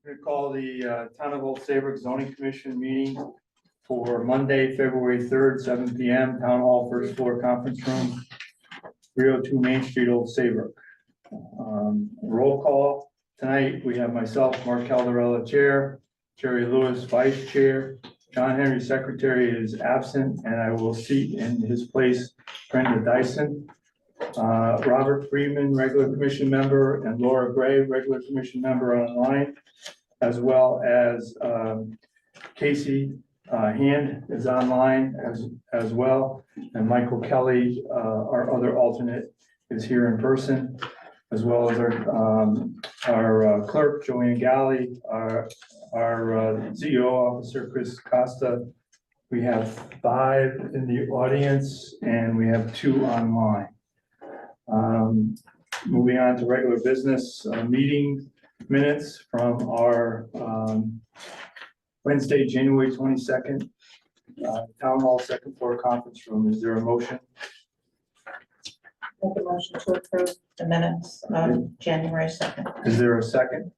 going to call the Town of Old Saybrook Zoning Commission meeting for Monday, February 3rd, 7 p.m. Town Hall, first floor conference room, 302 Main Street, Old Saybrook. Roll call tonight. We have myself, Mark Caldarella, Chair, Jerry Lewis, Vice Chair, John Henry, Secretary, is absent, and I will seat in his place Brenda Dyson. Robert Freeman, regular commission member, and Laura Gray, regular commission member online, as well as Casey Hand is online as well, and Michael Kelly, our other alternate, is here in person, as well as our clerk Joanne Galley, our CEO officer Chris Costa. We have 5 in the audience and we have 2 online. Moving on to regular business, meeting minutes from our Wednesday, January 22nd, Town Hall second floor conference room. Is there a motion? Make a motion to approve the minutes of January 2nd. Is there a second?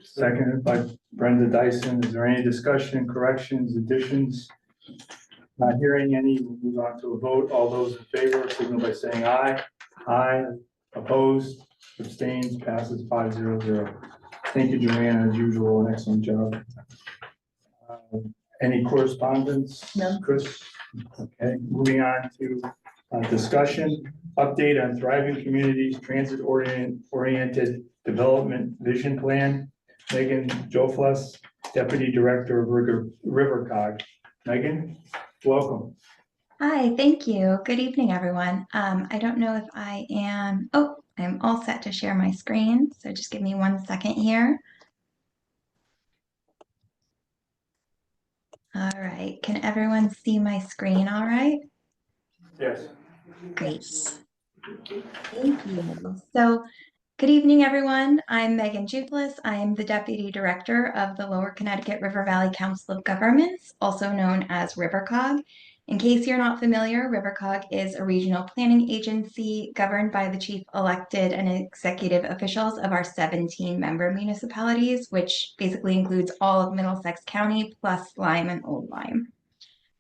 Seconded by Brenda Dyson. Is there any discussion, corrections, additions? Not hearing any, we'll move on to a vote. All those in favor, signal by saying aye. Aye. Opposed, abstains, passes 5-0-0. Thank you, Joanne, as usual, an excellent job. Any correspondence? No. Chris? Okay, moving on to discussion, update on Thriving Communities Transit-Oriented Development Vision Plan. Megan Jofles, Deputy Director of RiverCog. Megan, welcome. Hi, thank you. Good evening, everyone. I don't know if I am, I'm all set to share my screen, so just give me 1 second here. All right, can everyone see my screen all right? Yes. Great. Thank you. So, good evening, everyone. I'm Megan Juflis. I'm the Deputy Director of the Lower Connecticut River Valley Council of Governments, also known as RiverCog. In case you're not familiar, RiverCog is a regional planning agency governed by the chief elected and executive officials of our 17-member municipalities, which basically includes all of Middlesex County plus Lyme and Old Lyme.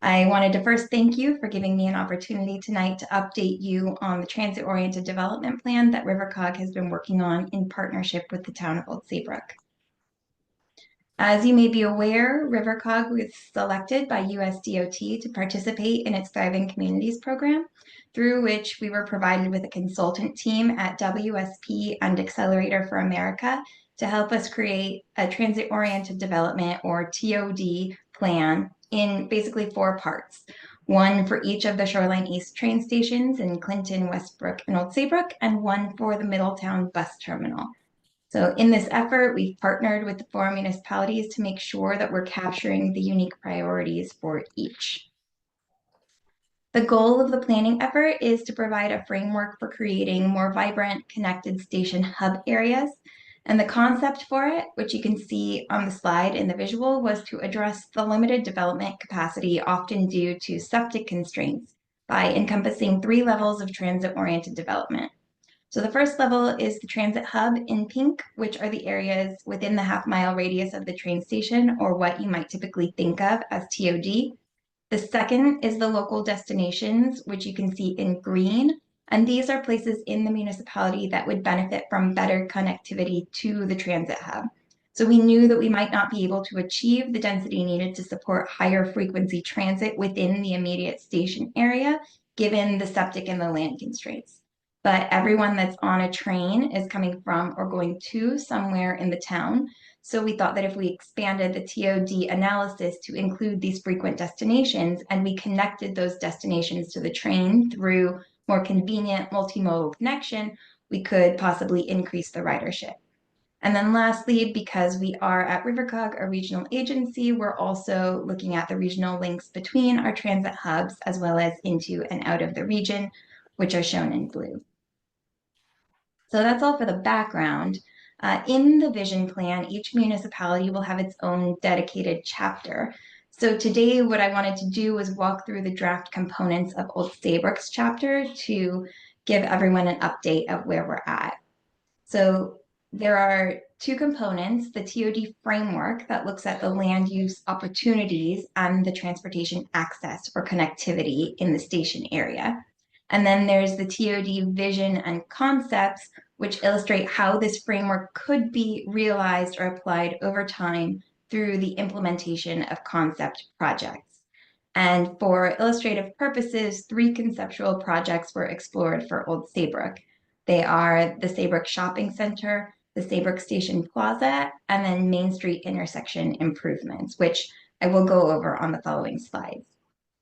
I wanted to first thank you for giving me an opportunity tonight to update you on the transit-oriented development plan that RiverCog has been working on in partnership with the town of Old Saybrook. As you may be aware, RiverCog was selected by USDOT to participate in its Thriving Communities program, through which we were provided with a consultant team at WSP and Accelerator for America to help us create a transit-oriented development, or TOD, plan in basically 4 parts. 1 for each of the Shoreline East train stations in Clinton, Westbrook, and Old Saybrook, and 1 for the Middletown bus terminal. So in this effort, we've partnered with the 4 municipalities to make sure that we're capturing the unique priorities for each. The goal of the planning effort is to provide a framework for creating more vibrant, connected station hub areas. And the concept for it, which you can see on the slide in the visual, was to address the limited development capacity often due to septic constraints by encompassing 3 levels of transit-oriented development. So the first level is the transit hub in pink, which are the areas within the half-mile radius of the train station, or what you might typically think of as TOD. The second is the local destinations, which you can see in green. And these are places in the municipality that would benefit from better connectivity to the transit hub. So we knew that we might not be able to achieve the density needed to support higher frequency transit within the immediate station area, given the septic and the land constraints. But everyone that's on a train is coming from or going to somewhere in the town. So we thought that if we expanded the TOD analysis to include these frequent destinations, and we connected those destinations to the train through more convenient multimodal connection, we could possibly increase the ridership. And then lastly, because we are at RiverCog, a regional agency, we're also looking at the regional links between our transit hubs as well as into and out of the region, which are shown in blue. So that's all for the background. In the vision plan, each municipality will have its own dedicated chapter. So today what I wanted to do was walk through the draft components of Old Saybrook's chapter to give everyone an update of where we're at. So there are two components, the TOD framework that looks at the land use opportunities and the transportation access or connectivity in the station area. And then there's the TOD vision and concepts, which illustrate how this framework could be realized or applied over time through the implementation of concept projects. And for illustrative purposes, three conceptual projects were explored for Old Saybrook. They are the Saybrook Shopping Center, the Saybrook Station Plaza, and then Main Street intersection improvements, which I will go over on the following slides.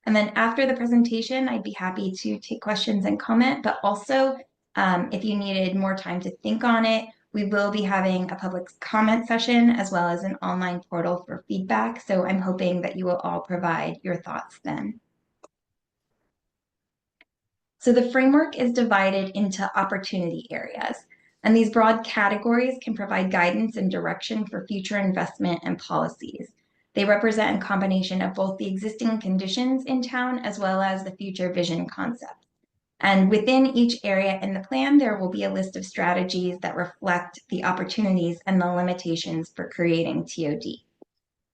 And then after the presentation, I'd be happy to take questions and comment, but also if you needed more time to think on it, we will be having a public comment session as well as an online portal for feedback. So I'm hoping that you will all provide your thoughts then. So the framework is divided into opportunity areas, and these broad categories can provide guidance and direction for future investment and policies. They represent a combination of both the existing conditions in town as well as the future vision concepts. And within each area in the plan, there will be a list of strategies that reflect the opportunities and the limitations for creating TOD.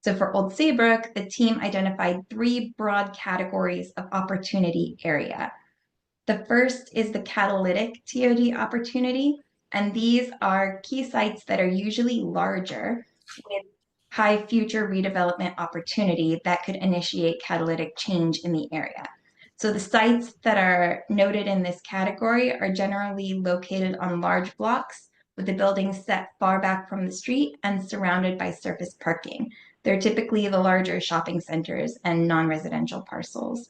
So for Old Saybrook, the team identified three broad categories of opportunity area. The first is the catalytic TOD opportunity, and these are key sites that are usually larger with high future redevelopment opportunity that could initiate catalytic change in the area. So the sites that are noted in this category are generally located on large blocks with the buildings set far back from the street and surrounded by surface parking. They're typically the larger shopping centers and non-residential parcels.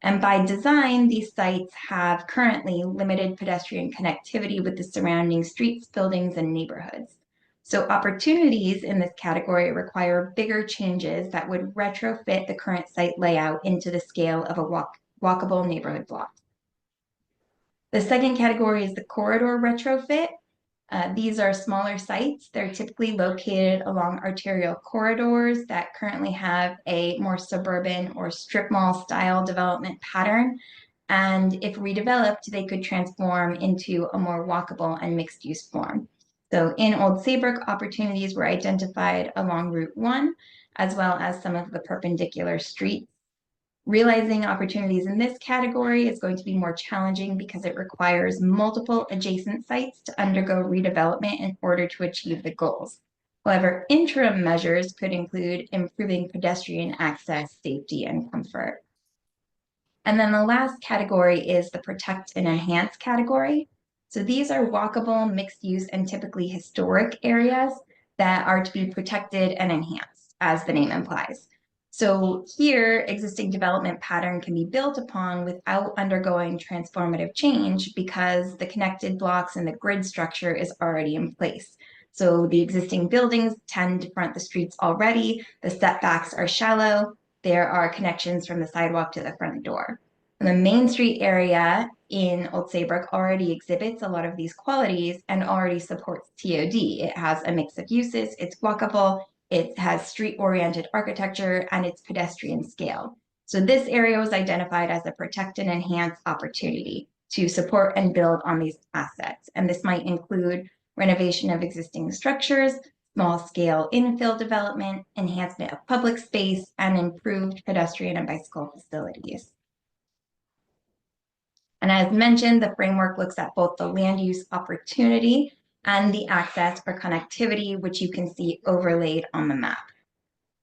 And by design, these sites have currently limited pedestrian connectivity with the surrounding streets, buildings, and neighborhoods. So opportunities in this category require bigger changes that would retrofit the current site layout into the scale of a walkable neighborhood block. The second category is the corridor retrofit. These are smaller sites. They're typically located along arterial corridors that currently have a more suburban or strip mall style development pattern. And if redeveloped, they could transform into a more walkable and mixed use form. So in Old Saybrook, opportunities were identified along Route 1, as well as some of the perpendicular streets. Realizing opportunities in this category is going to be more challenging because it requires multiple adjacent sites to undergo redevelopment in order to achieve the goals. However, interim measures could include improving pedestrian access, safety, and comfort. And then the last category is the protect and enhance category. So these are walkable, mixed use, and typically historic areas that are to be protected and enhanced, as the name implies. So here, existing development pattern can be built upon without undergoing transformative change because the connected blocks and the grid structure is already in place. So the existing buildings tend to front the streets already, the setbacks are shallow, there are connections from the sidewalk to the front door. And the Main Street area in Old Saybrook already exhibits a lot of these qualities and already supports TOD. It has a mix of uses, it's walkable, it has street-oriented architecture, and it's pedestrian scale. So this area was identified as a protect and enhance opportunity to support and build on these assets. And this might include renovation of existing structures, small-scale infill development, enhancement of public space, and improved pedestrian and bicycle facilities. And as mentioned, the framework looks at both the land use opportunity and the access for connectivity, which you can see overlaid on the map.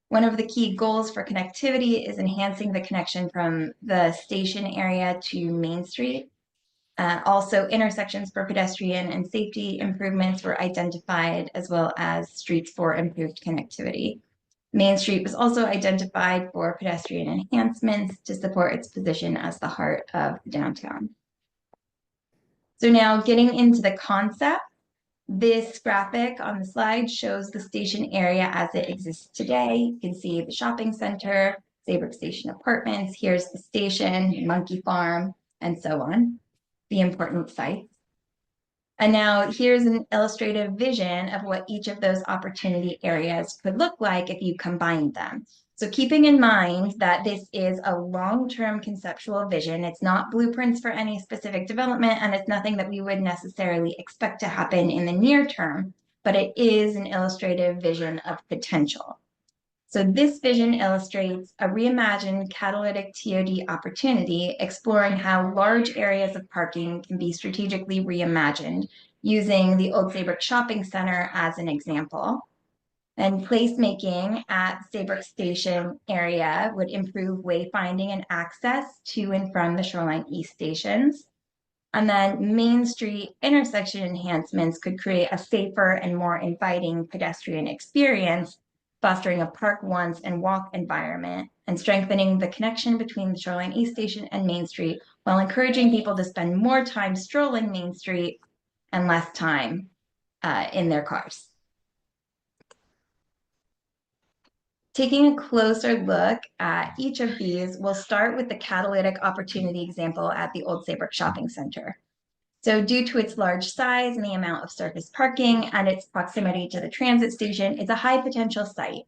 One of the key goals for connectivity is enhancing the connection from the station area to Main Street. Also, intersections for pedestrian and safety improvements were identified, as well as streets for improved connectivity. Main Street was also identified for pedestrian enhancements to support its position as the heart of the downtown. So now getting into the concept, this graphic on the slide shows the station area as it exists today. You can see the shopping center, Saybrook Station Apartments, here's the station, Monkey Farm, and so on, the important sites. And now here's an illustrative vision of what each of those opportunity areas could look like if you combined them. So keeping in mind that this is a long-term conceptual vision, it's not blueprints for any specific development, and it's nothing that we would necessarily expect to happen in the near term, but it is an illustrative vision of potential. So this vision illustrates a reimagined catalytic TOD opportunity, exploring how large areas of parking can be strategically reimagined, using the Old Saybrook Shopping Center as an example. And placemaking at Saybrook Station area would improve wayfinding and access to and from the Shoreline East stations. And then Main Street intersection enhancements could create a safer and more inviting pedestrian experience, fostering a park once and walk environment and strengthening the connection between the Shoreline East Station and Main Street, while encouraging people to spend more time strolling Main Street and less time in their cars. Taking a closer look at each of these, we'll start with the catalytic opportunity example at the Old Saybrook Shopping Center. So due to its large size and the amount of surface parking and its proximity to the transit station, it's a high potential site.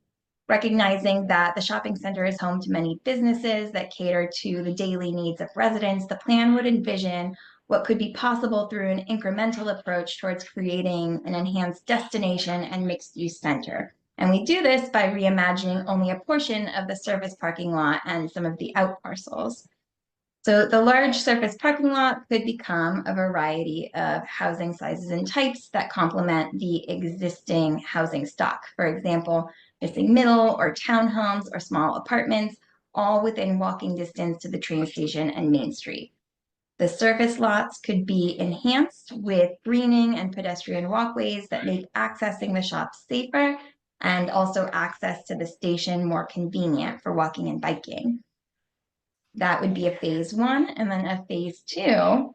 Recognizing that the shopping center is home to many businesses that cater to the daily needs of residents, the plan would envision what could be possible through an incremental approach towards creating an enhanced destination and mixed-use center. And we do this by reimagining only a portion of the surface parking lot and some of the out parcels. So the large surface parking lot could become a variety of housing sizes and types that complement the existing housing stock. For example, missing middle or townhomes or small apartments, all within walking distance to the train station and Main Street. The surface lots could be enhanced with greening and pedestrian walkways that make accessing the shops safer and also access to the station more convenient for walking and biking. That would be a phase one, and then a phase two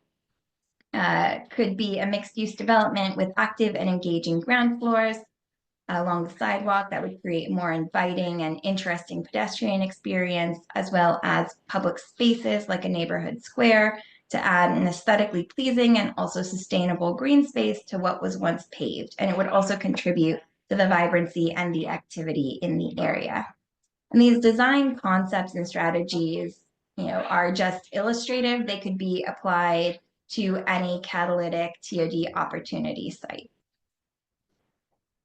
could be a mixed-use development with active and engaging ground floors along the sidewalk that would create a more inviting and interesting pedestrian experience, as well as public spaces like a neighborhood square to add an aesthetically pleasing and also sustainable green space to what was once paved. And it would also contribute to the vibrancy and the activity in the area. And these design concepts and strategies, are just illustrative. They could be applied to any catalytic TOD opportunity site.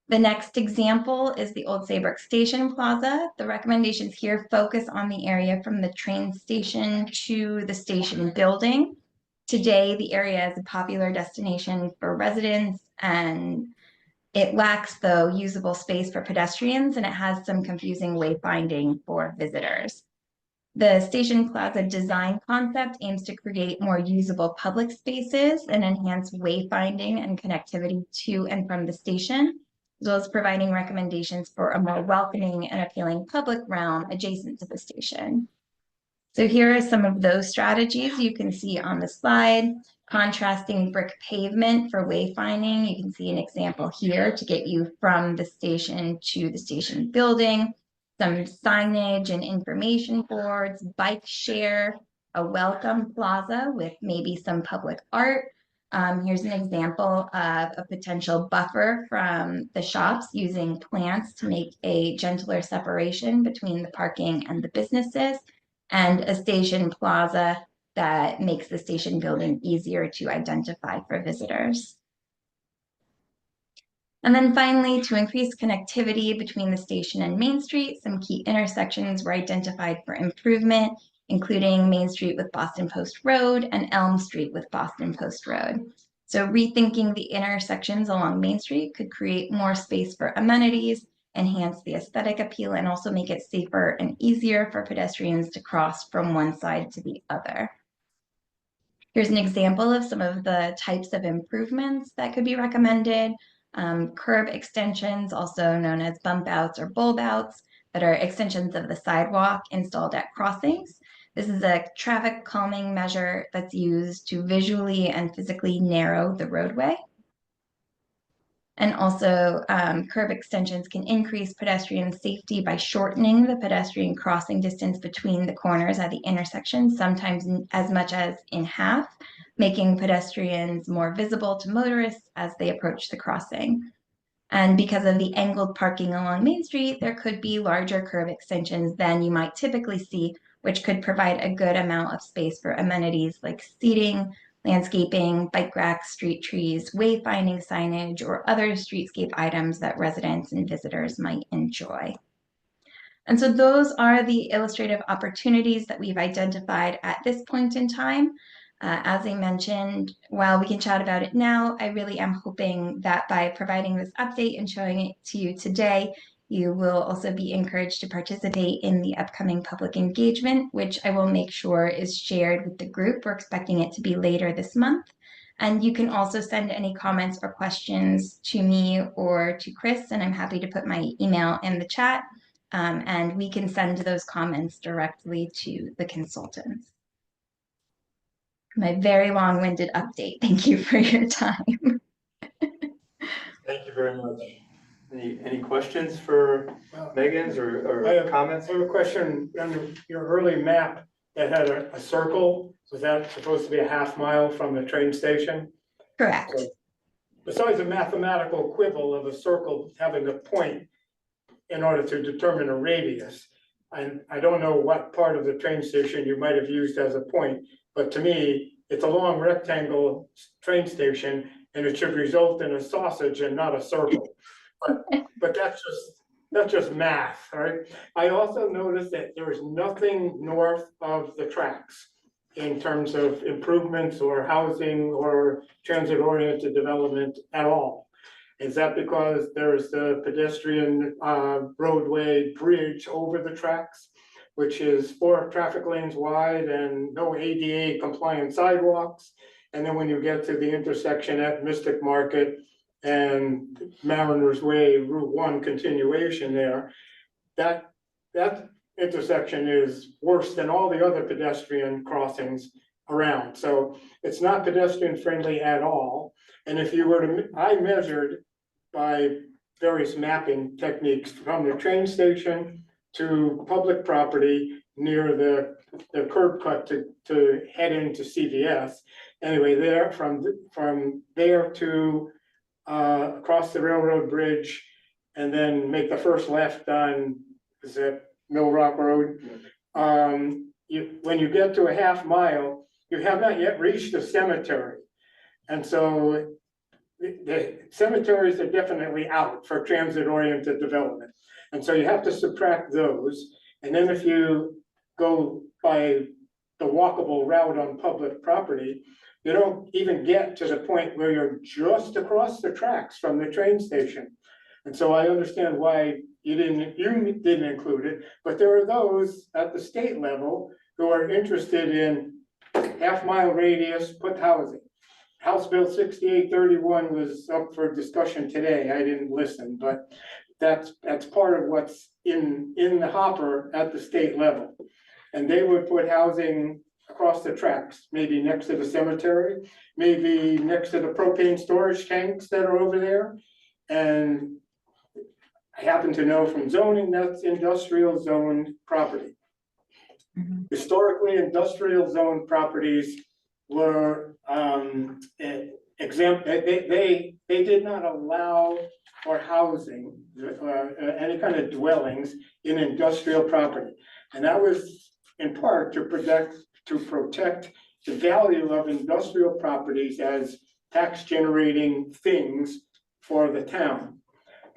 The next example is the Old Saybrook Station Plaza. The recommendations here focus on the area from the train station to the station building. Today, the area is a popular destination for residents, and it lacks, though, usable space for pedestrians, and it has some confusing wayfinding for visitors. The Station Plaza design concept aims to create more usable public spaces and enhance wayfinding and connectivity to and from the station, as well as providing recommendations for a more welcoming and appealing public realm adjacent to the station. So here are some of those strategies you can see on the slide. Contrasting brick pavement for wayfinding. You can see an example here to get you from the station to the station building. Some signage and information boards, bike share, a welcome plaza with maybe some public art. Here's an example of a potential buffer from the shops using plants to make a gentler separation between the parking and the businesses, and a station plaza that makes the station building easier to identify for visitors. And then finally, to increase connectivity between the station and Main Street, some key intersections were identified for improvement, including Main Street with Boston Post Road and Elm Street with Boston Post Road. So rethinking the intersections along Main Street could create more space for amenities, enhance the aesthetic appeal, and also make it safer and easier for pedestrians to cross from one side to the other. Here's an example of some of the types of improvements that could be recommended. Curb extensions, also known as bump outs or bulb outs, that are extensions of the sidewalk installed at crossings. This is a traffic calming measure that's used to visually and physically narrow the roadway. And also, curb extensions can increase pedestrian safety by shortening the pedestrian crossing distance between the corners at the intersection, sometimes as much as in half, making pedestrians more visible to motorists as they approach the crossing. And because of the angled parking along Main Street, there could be larger curb extensions than you might typically see, which could provide a good amount of space for amenities like seating, landscaping, bike racks, street trees, wayfinding signage, or other streetscape items that residents and visitors might enjoy. And so those are the illustrative opportunities that we've identified at this point in time. As I mentioned, while we can chat about it now, I really am hoping that by providing this update and showing it to you today, you will also be encouraged to participate in the upcoming public engagement, which I will make sure is shared with the group. We're expecting it to be later this month. And you can also send any comments or questions to me or to Chris, and I'm happy to put my email in the chat. And we can send those comments directly to the consultants. My very long-winded update. Thank you for your time. Thank you very much. Any questions for Megan's I or have- comments? I have a question on your early map that had a circle. Was that supposed to be a half mile from the train station? Correct. So, besides the mathematical quibble of a circle having a point in order to determine a radius, and I don't know what part of the train station you might have used as a point, but to me, it's a long rectangle train station and it should result in a sausage and not a circle. But that's just math, right? I also noticed that there is nothing north of the tracks in terms of improvements or housing or transit-oriented development at all. Is that because there's the pedestrian roadway bridge over the tracks, which is 4 traffic lanes wide and no ADA compliant sidewalks? And then when you get to the intersection at Mystic Market and Mariners Way, Route 1 continuation there, that intersection is worse than all the other pedestrian crossings around. So it's not pedestrian friendly at all. And if you were to, I measured by various mapping techniques from the train station to public property near the curb cut to head into CVS. Anyway, there from there to across the railroad bridge and then make the first left on, is it Mill Rock Road? When you get to a half mile, you have not yet reached the cemetery. And so the cemeteries are definitely out for transit-oriented development. And so you have to subtract those. And then if you go by the walkable route on public property, you don't even get to the point where you're just across the tracks from the train station. And so I understand why you didn't include it, but there are those at the state level who are interested in half-mile radius, put housing. House Bill 6831 was up for discussion today. I didn't listen, but that's part of what's in the hopper at the state level. And they would put housing across the tracks, maybe next to the cemetery, maybe next to the propane storage tanks that are over there. And I happen to know from zoning that's industrial zoned property. Mhm. Historically, industrial zoned properties were exempt. They did not allow for housing, any kind of dwellings in industrial property. And that was in part to protect the value of industrial properties as tax generating things for the town.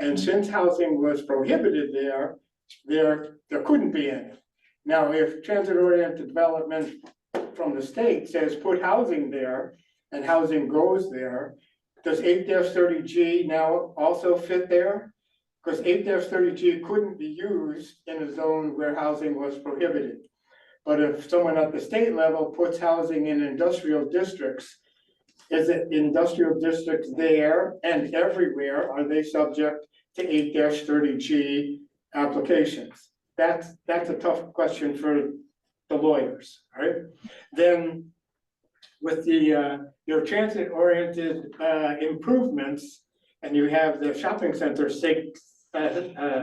And since housing was prohibited there couldn't be any. Now, if transit-oriented development from the state says put housing there and housing goes there, does 8-30G now also fit there? Because 8-30G couldn't be used in a zone where housing was prohibited. But if someone at the state level puts housing in industrial districts, is it industrial districts there and everywhere, are they subject to 8-30G applications? That's a tough question for the lawyers, right? Then with your transit-oriented improvements, and you have the shopping center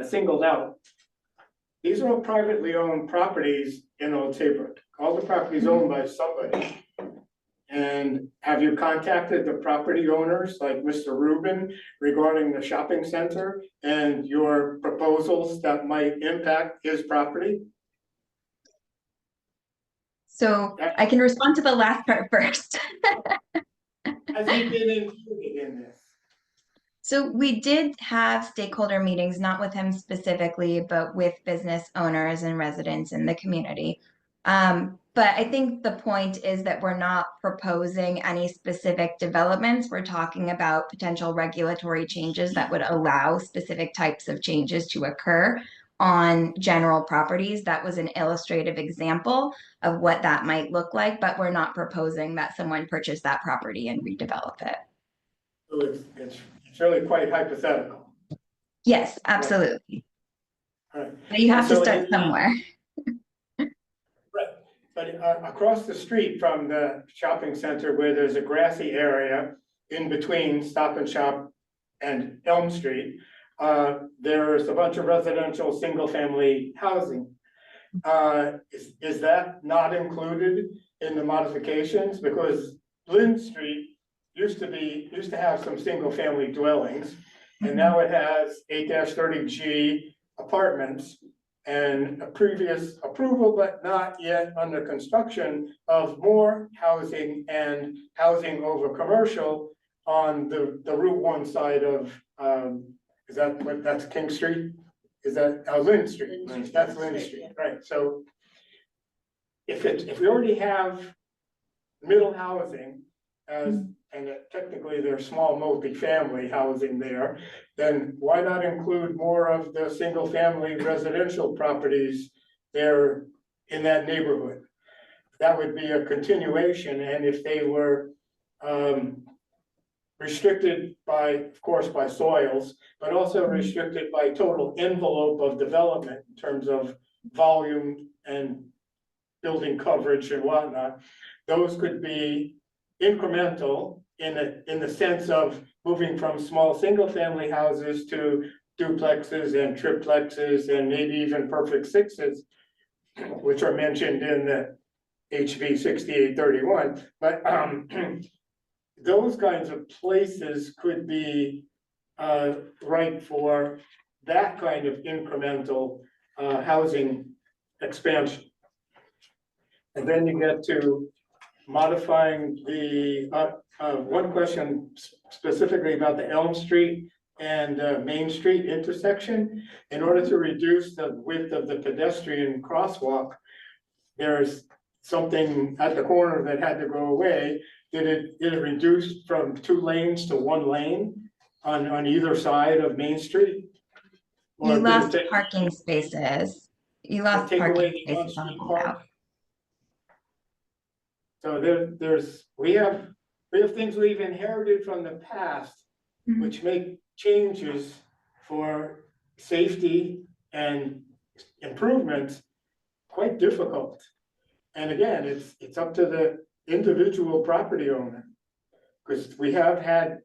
singled out, these are all privately owned properties in Old Saybrook. All the properties owned by somebody. And have you contacted the property owners like Mr. Rubin regarding the shopping center and your proposals that might impact his property? So I can respond to the last part first. Has he been included in this? So we did have stakeholder meetings, not with him specifically, but with business owners and residents in the community. But I think the point is that we're not proposing any specific developments. We're talking about potential regulatory changes that would allow specific types of changes to occur on general properties. That was an illustrative example of what that might look like, but we're not proposing that someone purchase that property and redevelop it. So it's really quite hypothetical. Yes, absolutely. All right. But you have to So start somewhere. Right, but across the street from the shopping center where there's a grassy area in between Stop and Shop and Elm Street, there's a bunch of residential, single-family housing. Is that not included in the modifications? Because Lynn Street used to have some single-family dwellings, and now it has 8-30G apartments and a previous approval, but not yet under construction of more housing and housing over commercial on the Route 1 side of, is that what, that's King Street? Is that, Lynn Street? That's Lynn Street, right? So if we already have middle housing as, and technically there's small multifamily housing there, then why not include more of the single family residential properties there in that neighborhood? That would be a continuation, and if they were restricted by, of course, by soils, but also restricted by total envelope of development in terms of volume and building coverage and whatnot, those could be incremental in the sense of moving from small single-family houses to duplexes and triplexes and maybe even perfect sixes, which are mentioned in the HB 6831. But those kinds of places could be right for that kind of incremental housing expansion. And then you get to modifying the, one question specifically about the Elm Street and Main Street intersection. In order to reduce the width of the pedestrian crosswalk, there's something at the corner that had to go away. Did it reduce from 2 lanes to 1 lane on either side of Main Street? Or You did it lost take- parking spaces. You lost take away parking the spaces on on-street the park? route. So we have things we've inherited from the past, Mhm. which make changes for safety and improvements quite difficult. And again, it's up to the individual property owner. Because we have had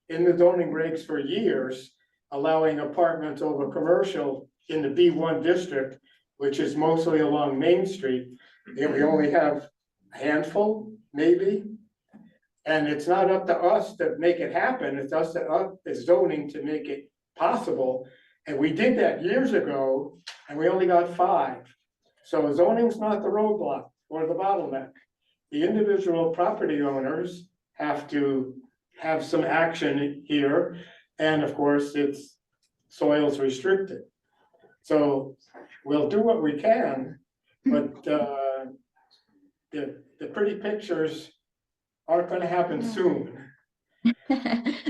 in the zoning regs for years, allowing apartments over commercial in the B1 district, which is mostly along Main Street. And we only have a handful, maybe. And it's not up to us to make it happen. It's us as zoning to make it possible. And we did that years ago, and we only got 5. So zoning's not the roadblock or the bottleneck. The individual property owners have to have some action here. And of course, it's soils restricted. So we'll do what we can, but the pretty pictures aren't gonna happen soon.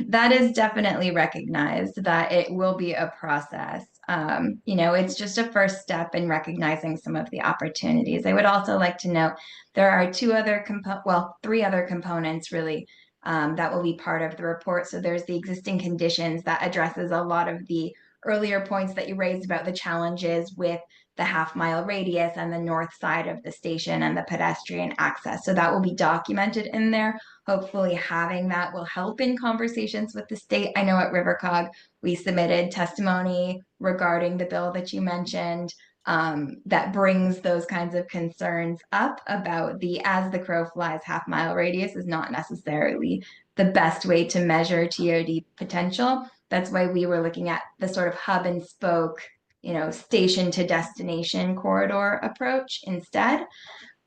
That is definitely recognized that it will be a process. It's just a first step in recognizing some of the opportunities. I would also like to note there are 3 other components really that will be part of the report. So there's the existing conditions that addresses a lot of the earlier points that you raised about the challenges with the half-mile radius and the north side of the station and the pedestrian access. So that will be documented in there. Hopefully having that will help in conversations with the state. I know at RiverCog, we submitted testimony regarding the bill that you mentioned that brings those kinds of concerns up about the as the crow flies half-mile radius is not necessarily the best way to measure TOD potential. That's why we were looking at the sort of hub and spoke, station to destination corridor approach instead.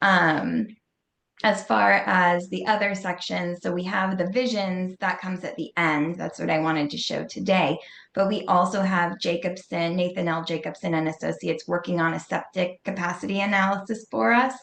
As far as the other sections, so we have the visions that comes at the end. That's what I wanted to show today. But we also have Nathan L. Jacobson and Associates working on a septic capacity analysis for us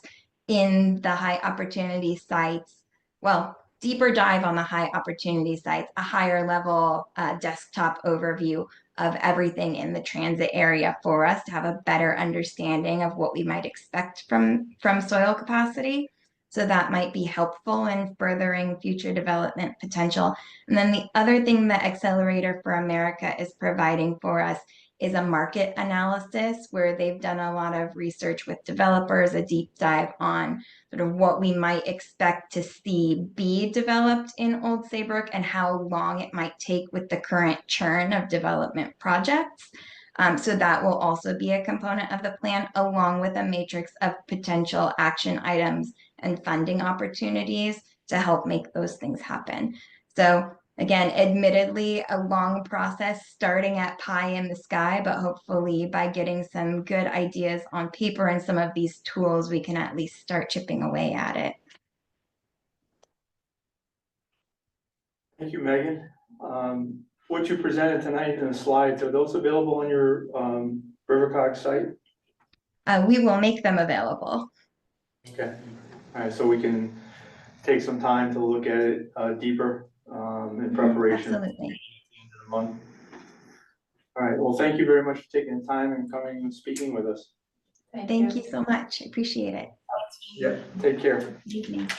in the high opportunity sites. Well, deeper dive on the high opportunity sites, a higher level desktop overview of everything in the transit area for us to have a better understanding of what we might expect from soil capacity. So that might be helpful in furthering future development potential. And then the other thing that Accelerator for America is providing for us is a market analysis where they've done a lot of research with developers, a deep dive on sort of what we might expect to see be developed in Old Saybrook and how long it might take with the current churn of development projects. So that will also be a component of the plan, along with a matrix of potential action items and funding opportunities to help make those things happen. So again, admittedly, a long process starting at pie in the sky, but hopefully by getting some good ideas on paper and some of these tools, we can at least start chipping away at it. Thank you, Megan. What you presented tonight in the slides, are those available on your Rivercog site? We will make them available. Okay. All right, so we can take some time to look at it deeper in preparation. Absolutely. At the end of the month. All right, well, thank you very much for taking the time and coming and speaking with us. Thank you so much. I appreciate it. Yeah, take care. Good evening.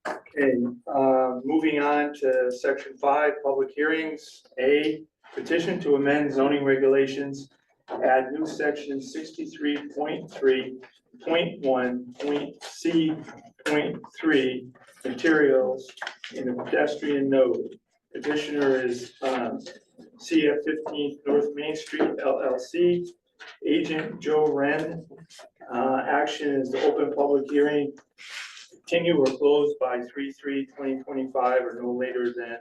Okay, moving on to section 5, public hearings. A, petition to amend zoning regulations, add new section 63.3.1.c.3 materials in the pedestrian node. Petitioner is CF 15 North Main Street LLC. Agent Joe Wren. Action is to open public hearing, continue or close by 3/3/2025 or no later than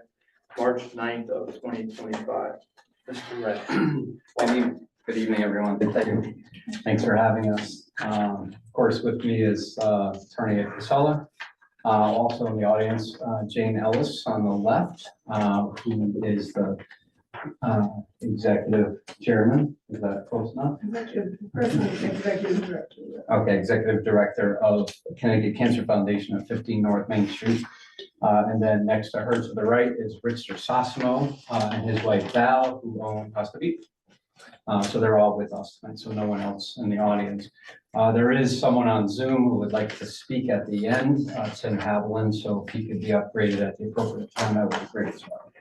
March 9th of 2025. Mr. Wren. Good evening, everyone. Thanks for having us. Of course, with me is Attorney Casella. Also in the audience, Jane Ellis on the left, who is the executive chairman. Is that close enough? Executive director. Okay, executive director of Connecticut Cancer Foundation at 15 North Main Street. And then next to her to the right is Rich Sassimo and his wife Val, who own Costa Beach. So they're all with us tonight, so no one else in the audience. There is someone on Zoom who would like to speak at the end, Tim Haviland, so if he could be upgraded at the appropriate time, that would be great as well.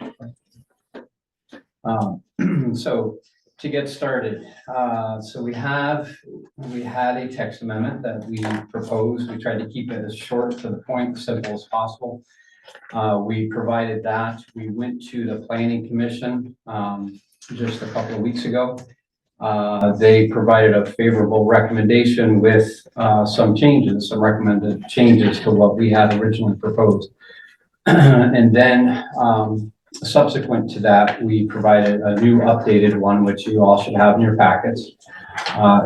So to get started, so we had a text amendment that we proposed. We tried to keep it as short to the point, simple as possible. We provided that. We went to the Planning Commission just a couple of weeks ago. They provided a favorable recommendation with some changes, some recommended changes to what we had originally proposed. And then subsequent to that, we provided a new updated one, which you all should have in your packets.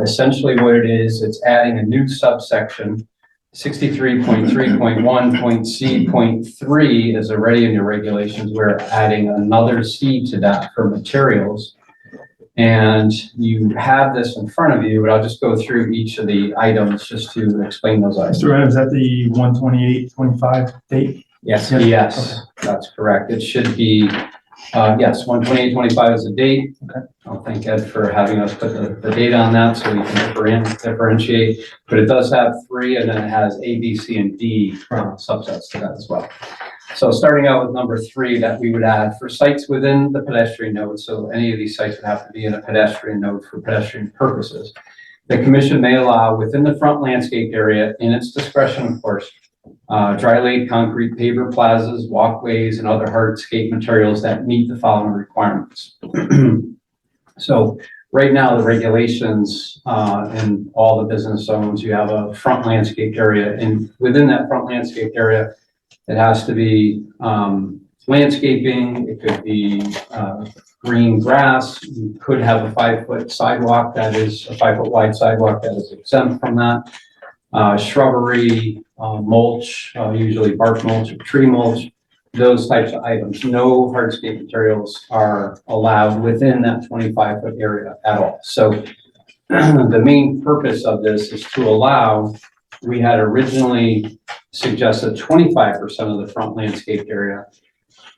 Essentially what it is, it's adding a new subsection, 63.3.1.c.3 is already in your regulations. We're adding another C to that for materials. And you have this in front of you, but I'll just go through each of the items just to explain those items. Mr. Wren, is that the 1/28/25 date? Yes, Yes. yes, that's correct. It should be, yes, 1/28/25 is the date. Okay. I'll thank Ed for having us put the date on that so we can differentiate. But it does have 3, and then it has A, B, C, and D subsets to that as well. So starting out with number 3 that we would add for sites within the pedestrian node. So any of these sites would have to be in a pedestrian node for pedestrian purposes. The commission may allow within the front landscape area, in its discretion, of course, dry laid concrete paver plazas, walkways, and other hardscape materials that meet the following requirements. So right now, the regulations in all the business zones, you have a front landscape area, and within that front landscape area, it has to be landscaping, it could be green grass. You could have a 5-foot sidewalk that is a 5-foot wide sidewalk that is exempt from that. Shrubbery, mulch, usually bark mulch or tree mulch, those types of items. No hardscape materials are allowed within that 25-foot area at all. So the main purpose of this is to allow, we had originally suggested 25% of the front landscape area.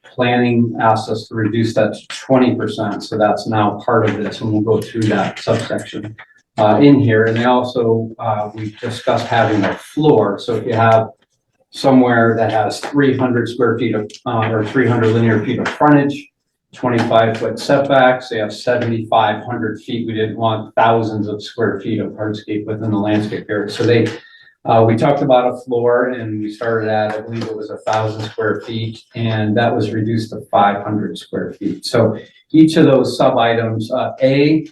Planning asked us to reduce that to 20%, so that's now part of this, and we'll go through that subsection in here. And they also, we discussed having a floor, so if you have somewhere that has 300 square feet of, or 300 linear feet of frontage, 25-foot setbacks, they have 7,500 feet. We didn't want thousands of square feet of hardscape within the landscape area. So they, we talked about a floor and we started at, I believe it was 1,000 square feet, and that was reduced to 500 square feet. So each of those sub items, A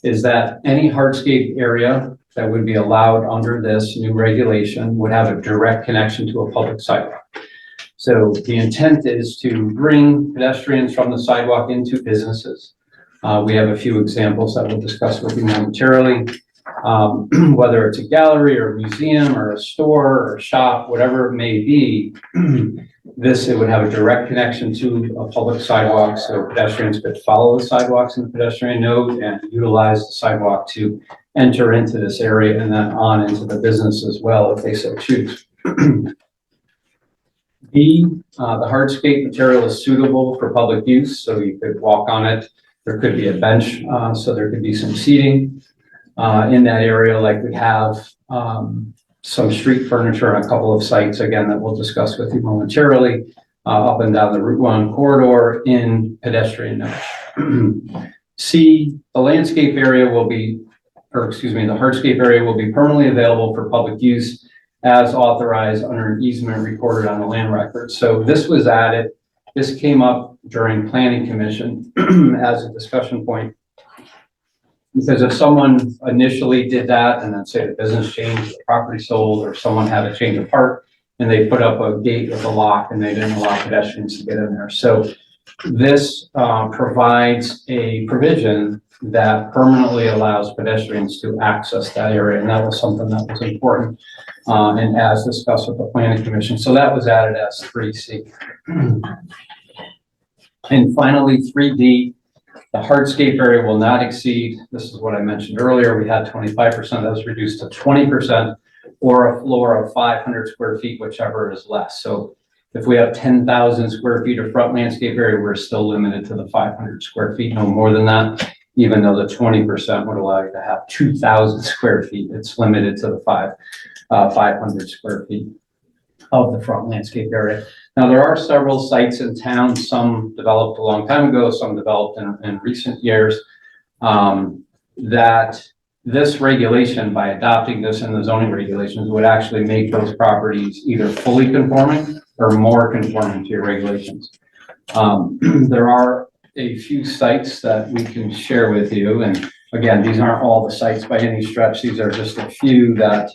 is that any hardscape area that would be allowed under this new regulation would have a direct connection to a public sidewalk. So the intent is to bring pedestrians from the sidewalk into businesses. We have a few examples that we'll discuss with you momentarily. Whether it's a gallery or a museum or a store or a shop, whatever it may be, it would have a direct connection to a public sidewalk, so pedestrians could follow the sidewalks in the pedestrian node and utilize the sidewalk to enter into this area and then on into the business as well if they so choose. B, the hardscape material is suitable for public use, so you could walk on it. There could be a bench, so there could be some seating in that area, like we have some street furniture on a couple of sites, again, that we'll discuss with you momentarily, up and down the Route 1 corridor in pedestrian nodes. C, the landscape area will be, or excuse me, the hardscape area will be permanently available for public use as authorized under an easement recorded on the land record. So this was added, this came up during planning commission as a discussion point. Because if someone initially did that and then say the business changed, the property sold, or someone had a change of heart and they put up a gate with a lock and they didn't allow pedestrians to get in there. So this provides a provision that permanently allows pedestrians to access that area. And that was something that was important and as discussed with the planning commission. So that was added as 3C. And finally, 3D, the hardscape area will not exceed, this is what I mentioned earlier, we had 25%, that was reduced to 20%, or a floor of 500 square feet, whichever is less. So if we have 10,000 square feet of front landscape area, we're still limited to the 500 square feet, no more than that, even though the 20% would allow you to have 2,000 square feet. It's limited to the 500 square feet of the front landscape area. Now, there are several sites in town, some developed a long time ago, some developed in recent years, that this regulation, by adopting this in the zoning regulations, would actually make those properties either fully conforming or more conforming to your regulations. There are a few sites that we can share with you, and again, these aren't all the sites by any stretch, these are just a few that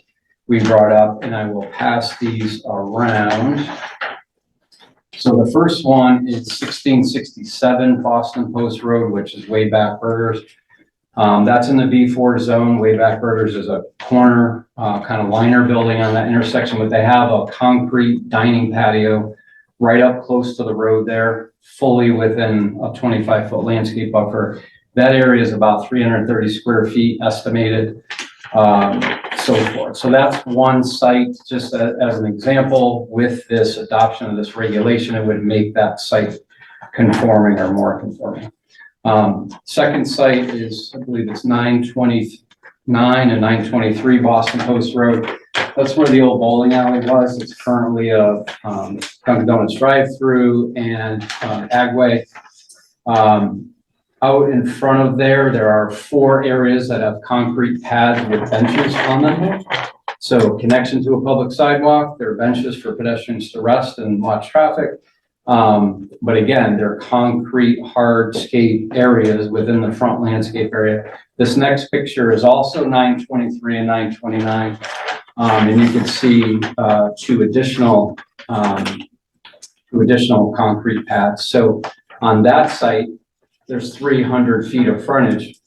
we brought up, and I will pass these around. So the first one is 1667 Boston Post Road, which is Wayback Burgers. That's in the B4 zone. Wayback Burgers is a corner kind of liner building on that intersection, but they have a concrete dining patio right up close to the road there, fully within a 25-foot landscape buffer. That area is about 330 square feet estimated. So forth. So that's one site, just as an example. With this adoption of this regulation, it would make that site conforming or more conforming. Second site is, I believe it's 929 and 923 Boston Post Road. That's where the old bowling alley was. It's currently a Dunkin' Donuts drive-through and Agway. Out in front of there are 4 areas that have concrete pads with benches on them. So connection to a public sidewalk, there are benches for pedestrians to rest and watch traffic. But again, they're concrete hardscape areas within the front landscape area. This next picture is also 923 and 929. And you can see 2 additional 2 additional concrete pads. So on that site, there's 300 feet of frontage.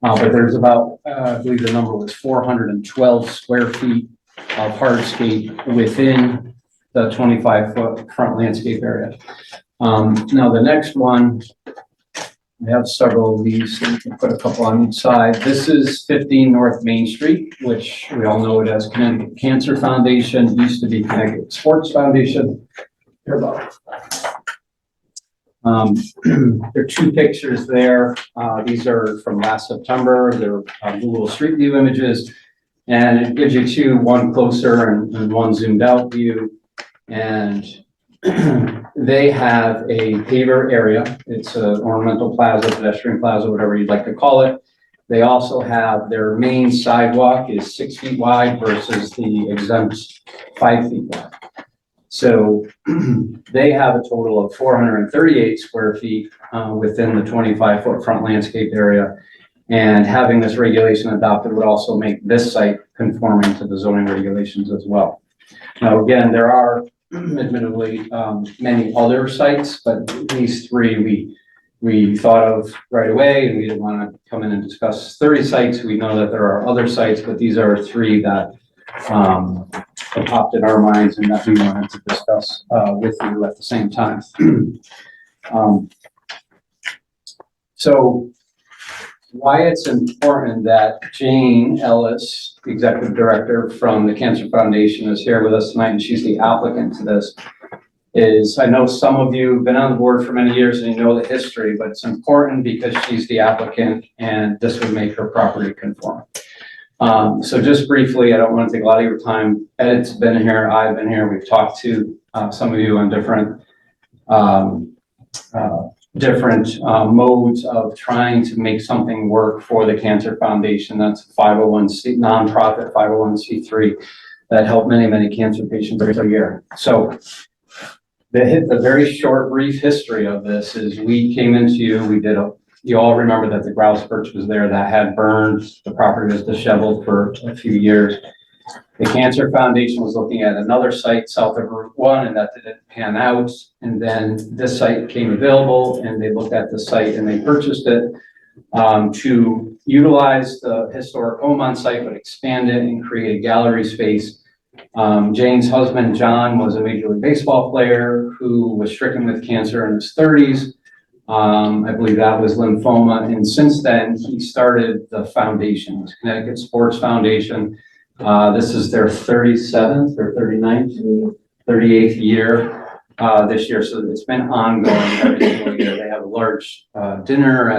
But there's about, I believe the number was 412 square feet of hardscape within the 25-foot front landscape area. Now the next one, I have several of these, so we can put a couple on each side. This is 15 North Main Street, which we all know it as Connecticut Cancer Foundation, used to be Connecticut Sports Foundation. There are 2 pictures there. These are from last September. They're Google Street View images, and it gives you 2, one closer and one zoomed out view. And they have a paver area. It's an ornamental plaza, pedestrian plaza, whatever you'd like to call it. They also have their main sidewalk is 6 feet wide versus the exempt 5 feet wide. So they have a total of 438 square feet within the 25-foot front landscape area. And having this regulation adopted would also make this site conforming to the zoning regulations as well. Now, again, there are admittedly many other sites, but these 3 we thought of right away, and we didn't want to come in and discuss 30 sites. We know that there are other sites, but these are 3 that popped in our minds and that we wanted to discuss with you at the same time. So why it's important that Jane Ellis, the executive director from the Cancer Foundation, is here with us tonight, and she's the applicant to this, is I know some of you have been on the board for many years and you know the history, but it's important because she's the applicant and this would make her property conform. So just briefly, I don't want to take a lot of your time. Ed's been here, I've been here, we've talked to some of you on different modes of trying to make something work for the Cancer Foundation. That's a 501c nonprofit 501c3 that help many cancer patients every year. So the very short, brief history of this is we came into you, you all remember that the grouse perch was there that had burned, the property was disheveled for a few years. The Cancer Foundation was looking at another site south of Route 1 and that didn't pan out. And then this site came available and they looked at the site and they purchased it to utilize the historic home on site, but expand it and create a gallery space. Jane's husband, John, was a Major League Baseball player who was stricken with cancer in his 30s. I believe that was lymphoma. And since then, he started the foundation, the Connecticut Sports Foundation. This is their 37th or 39th, 38th year this year. So it's been ongoing every single year. They have a large dinner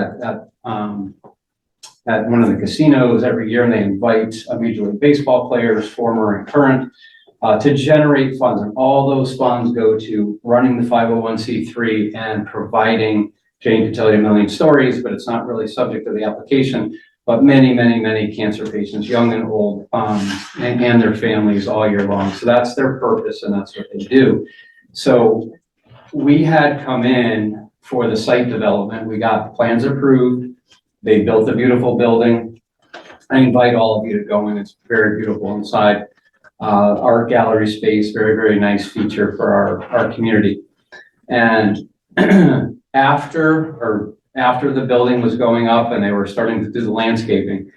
at one of the casinos every year, and they invite Major League Baseball players, former and current, to generate funds. And all those funds go to running the 501c3 and providing, Jane could tell you a million stories, but it's not really subject to the application, but many cancer patients, young and old, and their families all year long. So that's their purpose and that's what they do. So we had come in for the site development. We got plans approved. They built a beautiful building. I invite all of you to go in. It's very beautiful inside. Art gallery space, very nice feature for our community. And after the building was going up and they were starting to do the landscaping,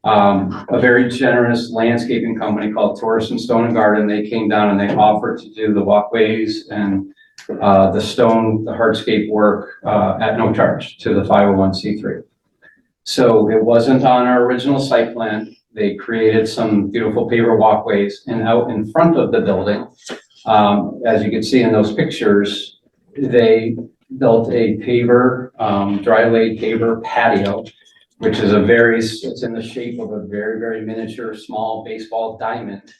a very generous landscaping company called Torres and Stone and Garden, they came down and they offered to do the walkways and the hardscape work at no charge to the 501c3. So it wasn't on our original site plan. They created some beautiful paver walkways, and out in front of the building, as you can see in those pictures, they built a paver, dry laid paver patio, which is it's in the shape of a very miniature small baseball diamond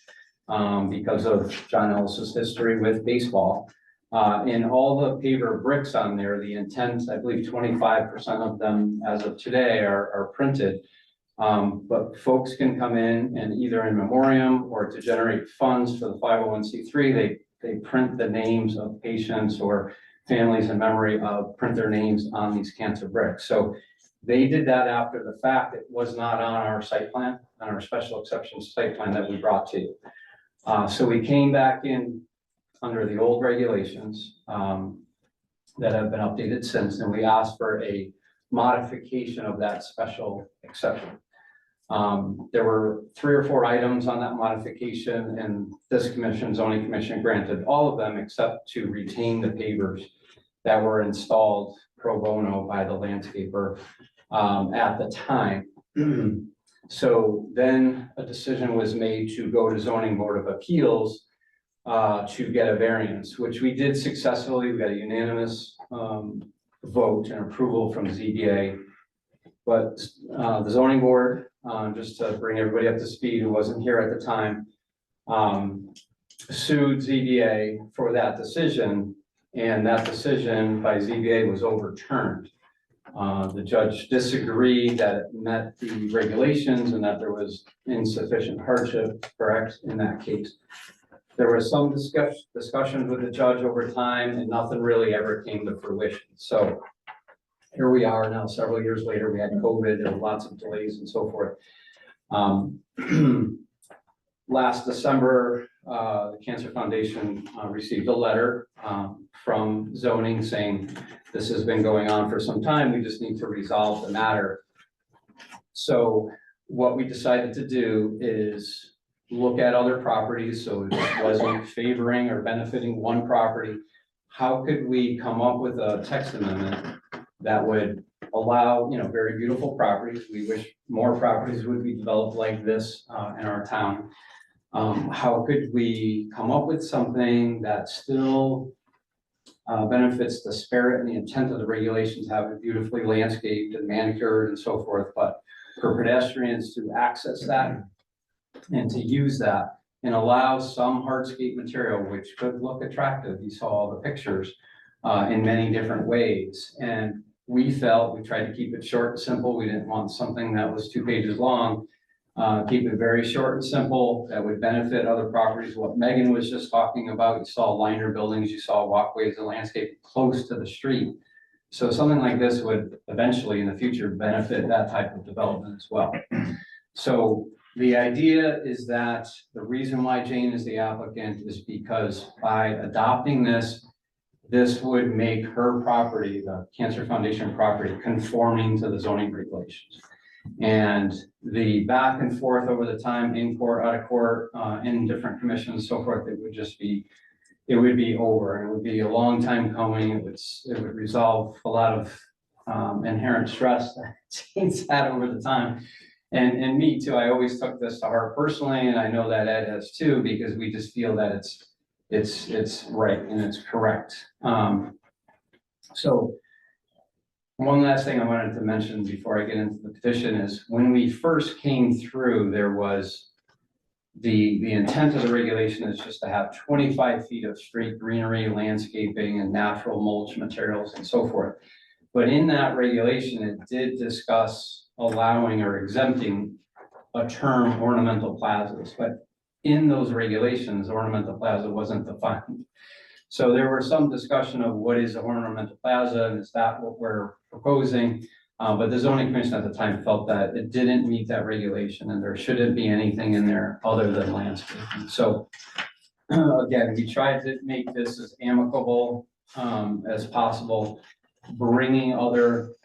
because of John Ellis's history with baseball. And all the paver bricks on there, the intent, I believe 25% of them as of today are printed. But folks can come in and either in memoriam or to generate funds for the 501c3, they print the names of patients or families in memory of, print their names on these cancer bricks. So they did that after the fact. It was not on our site plan, on our special exception site plan that we brought to you. So we came back in under the old regulations, that have been updated since, and we asked for a modification of that special exception. There were 3 or 4 items on that modification, and this commission, zoning commission, granted all of them except to retain the pavers that were installed pro bono by the landscaper at the time. So then a decision was made to go to zoning board of appeals to get a variance, which we did successfully. We got a unanimous vote and approval from ZBA. But the zoning board, just to bring everybody up to speed who wasn't here at the time, sued ZBA for that decision, and that decision by ZBA was overturned. The judge disagreed that it met the regulations and that there was insufficient hardship, correct, in that case. There was some discussions with the judge over time, and nothing really ever came to fruition. So here we are now, several years later. We had COVID and lots of delays and so forth. Last December, the Cancer Foundation received a letter from zoning saying this has been going on for some time. We just need to resolve the matter. So what we decided to do is look at other properties, so it wasn't favoring or benefiting one property. How could we come up with a text amendment that would allow, very beautiful properties? We wish more properties would be developed like this in our town. How could we come up with something that still benefits the spirit and the intent of the regulations, have it beautifully landscaped and manicured and so forth, but for pedestrians to access that and to use that, and allow some hardscape material, which could look attractive. You saw all the pictures in many different ways. And we felt, we tried to keep it short and simple. We didn't want something that was 2 pages long. Keep it very short and simple that would benefit other properties. What Megan was just talking about, you saw liner buildings, you saw walkways and landscape close to the street. So something like this would eventually in the future benefit that type of development as well. So the idea is that the reason why Jane is the applicant is because by adopting this, this would make her property, the Cancer Foundation property, conforming to the zoning regulations. And the back and forth over the time, in court, out of court, in different commissions and so forth, it would be over, and it would be a long time coming. It would resolve a lot of inherent stress that Jane's had over the time. And me too, I always took this to heart personally, and I know that Ed has too, because we just feel that it's right and it's correct. So one last thing I wanted to mention before I get into the petition is when we first came through, there was the intent of the regulation is just to have 25 feet of street greenery, landscaping, and natural mulch materials and so forth. But in that regulation, it did discuss allowing or exempting a term ornamental plazas, but in those regulations, ornamental plaza wasn't defined. So there was some discussion of what is an ornamental plaza, and is that what we're proposing? But the zoning commission at the time felt that it didn't meet that regulation, and there shouldn't be anything in there other than landscaping. So again, we tried to make this as amicable as possible, bringing other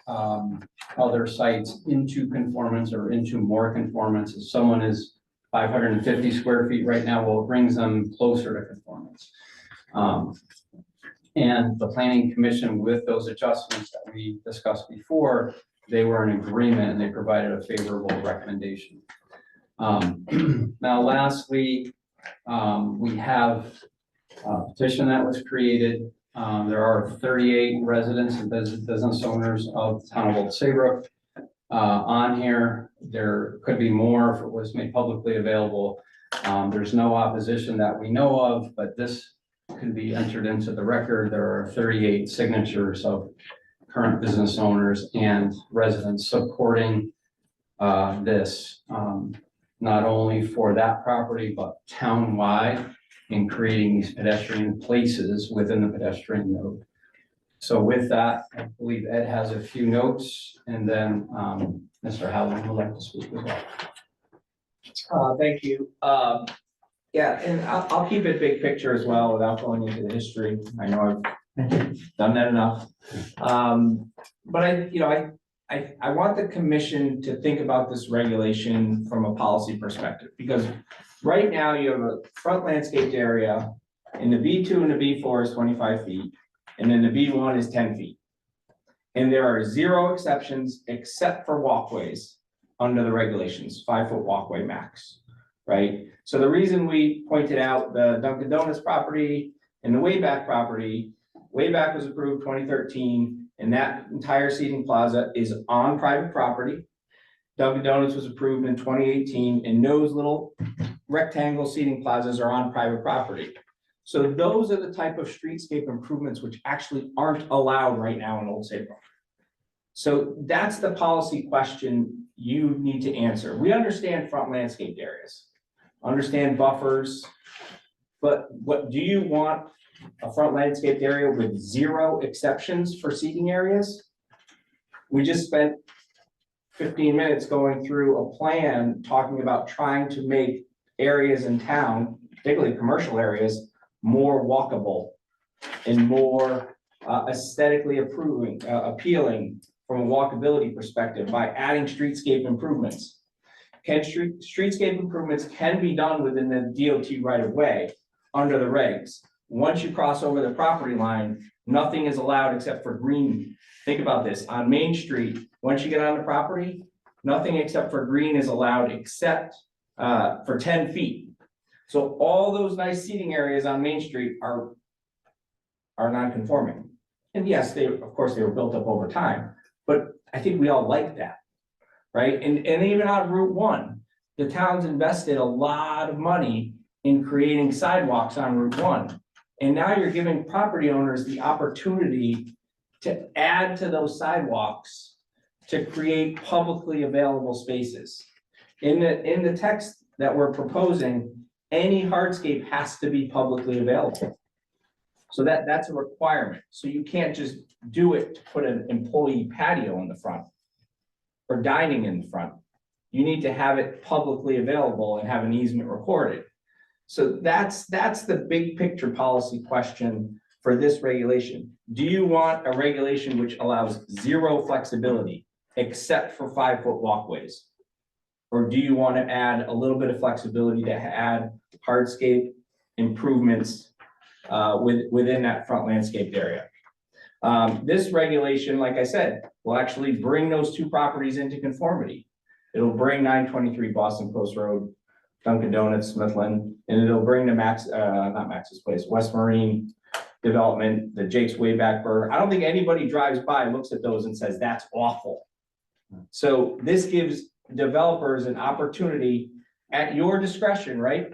sites into conformance or into more conformance. If someone is 550 square feet right now, well, it brings them closer to conformance. And the planning commission, with those adjustments that we discussed before, they were in agreement and they provided a favorable recommendation. Now, lastly, we have a petition that was created. There are 38 residents and business owners of the town of Old Saybrook on here. There could be more if it was made publicly available. There's no opposition that we know of, but this can be entered into the record. There are 38 signatures of current business owners and residents supporting this, not only for that property, but townwide, in creating these pedestrian places within the pedestrian node. So with that, I believe Ed has a few notes, and then Mr. Howland would like to speak as well. Thank you. Yeah, and I'll keep it big picture as well without going into the history. I know I've done that enough. But I want the commission to think about this regulation from a policy perspective, because right now you have a front landscaped area and the B2 and the B4 is 25 feet, and then the B1 is 10 feet. And there are 0 exceptions except for walkways under the regulations, 5-foot walkway max, right? So the reason we pointed out the Dunkin' Donuts property and the Wayback property, Wayback was approved 2013, and that entire seating plaza is on private property. Dunkin' Donuts was approved in 2018, and those little rectangle seating plazas are on private property. So those are the type of streetscape improvements which actually aren't allowed right now in Old Saybrook. So that's the policy question you need to answer. We understand front landscaped areas, understand buffers, but what do you want? A front landscaped area with 0 exceptions for seating areas? We just spent 15 minutes going through a plan talking about trying to make areas in town, particularly commercial areas, more walkable and more aesthetically appealing from a walkability perspective by adding streetscape improvements. Streetscape improvements can be done within the DOT right of way under the regs. Once you cross over the property line, nothing is allowed except for green. Think about this, on Main Street, once you get on the property, nothing except for green is allowed except for 10 feet. So all those nice seating areas on Main Street are non-conforming. And yes, of course, they were built up over time, but I think we all like that, right? And even on Route 1, the town's invested a lot of money in creating sidewalks on Route 1. And now you're giving property owners the opportunity to add to those sidewalks to create publicly available spaces. In the text that we're proposing, any hardscape has to be publicly available. So that's a requirement. So you can't just do it to put an employee patio in the front or dining in the front. You need to have it publicly available and have an easement recorded. So that's the big picture policy question for this regulation. Do you want a regulation which allows 0 flexibility except for 5-foot walkways? Or do you want to add a little bit of flexibility to add hardscape improvements within that front landscaped area? This regulation, like I said, will actually bring those 2 properties into conformity. It'll bring 923 Boston Post Road, Dunkin' Donuts, Smithland, and it'll bring the not Max's Place, West Marine development, the Jake's Wayback Burger. I don't think anybody drives by, looks at those and says, that's awful. So this gives developers an opportunity at your discretion, right?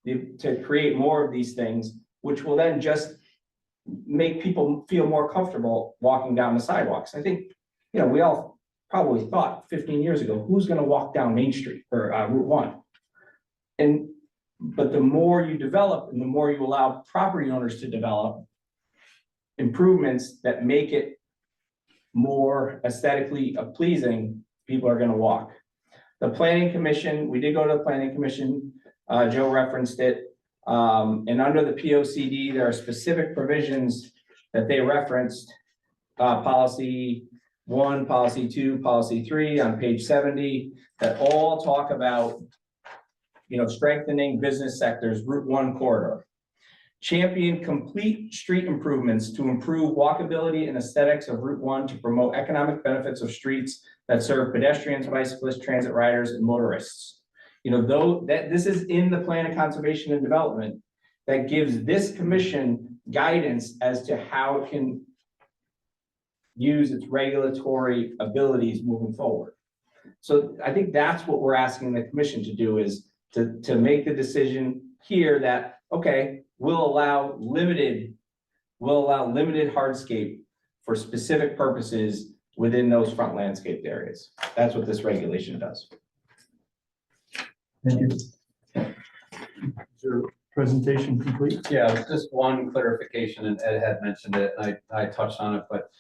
To create more of these things, which will then just make people feel more comfortable walking down the sidewalks. I think, we all probably thought 15 years ago, who's gonna walk down Main Street or Route 1? But the more you develop and the more you allow property owners to develop improvements that make it more aesthetically pleasing, people are gonna walk. The Planning Commission, we did go to the Planning Commission, Joe referenced it. And under the POCD, there are specific provisions that they referenced, policy 1, policy 2, policy 3 on page 70, that all talk about strengthening business sectors, Route 1 corridor. Champion complete street improvements to improve walkability and aesthetics of Route 1 to promote economic benefits of streets that serve pedestrians, bicyclists, transit riders, and motorists. This is in the Plan of Conservation and Development that gives this commission guidance as to how it can use its regulatory abilities moving forward. So I think that's what we're asking the commission to do, is to make the decision here that, okay, we'll allow limited hardscape for specific purposes within those front landscaped areas. That's what this regulation does. Thank you. Is your presentation complete? Yeah, just one clarification, and Ed had mentioned it, and I touched on it, but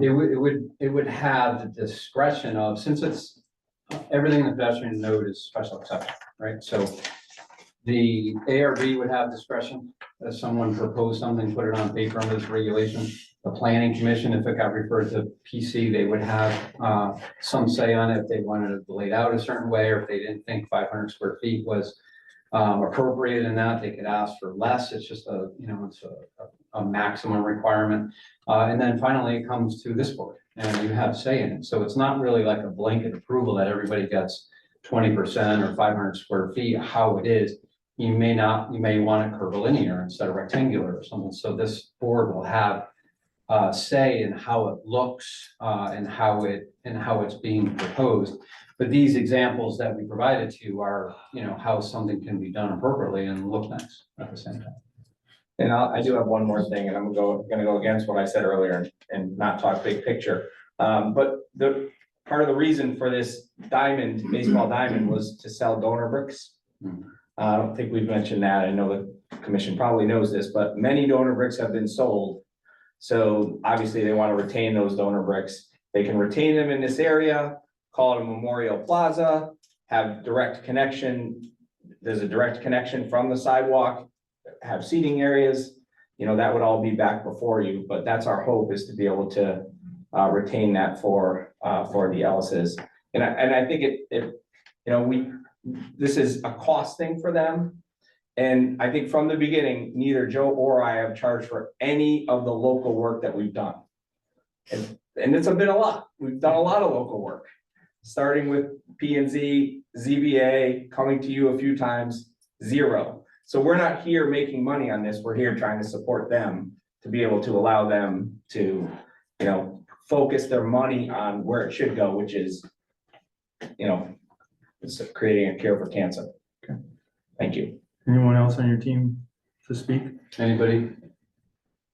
it would have the discretion of, since it's everything in the pedestrian node is special exception, right? So The ARB would have discretion, if someone proposed something, put it on paper under this regulation. The planning commission, if it got referred to PC, they would have some say on it if they wanted it laid out a certain way, or if they didn't think 500 square feet was appropriate in that, they could ask for less. It's just a, you know, it's a maximum requirement. And then finally, it comes to this board, and you have say in it. So it's not really like a blanket approval that everybody gets 20% or 500 square feet, how it is. You may not, you may want it curvilinear instead of rectangular or something. So this board will have say in how it looks and how it's being proposed. But these examples that we provided to you are, you know, how something can be done appropriately and look nice at the same time. And I do have one more thing, and I'm gonna go against what I said earlier and not talk big picture. But the part of the reason for this baseball diamond was to sell donor bricks. I don't think we've mentioned that. I know the commission probably knows this, but many donor bricks have been sold. So obviously they want to retain those donor bricks. They can retain them in this area, call it a Memorial Plaza, have direct connection. There's a direct connection from the sidewalk, have seating areas. You know, that would all be back before you, but that's our hope, is to be able to retain that for the Ellis's. And I think you know, this is a cost thing for them. And I think from the beginning, neither Joe or I have charged for any of the local work that we've done. And it's been a lot. We've done a lot of local work, starting with P&Z, ZBA, coming to you a few times, zero. So we're not here making money on this. We're here trying to support them to be able to allow them to, you know, focus their money on where it should go, which is, you know, it's creating a cure for cancer. Okay. Thank you. Anyone else on your team to speak? Anybody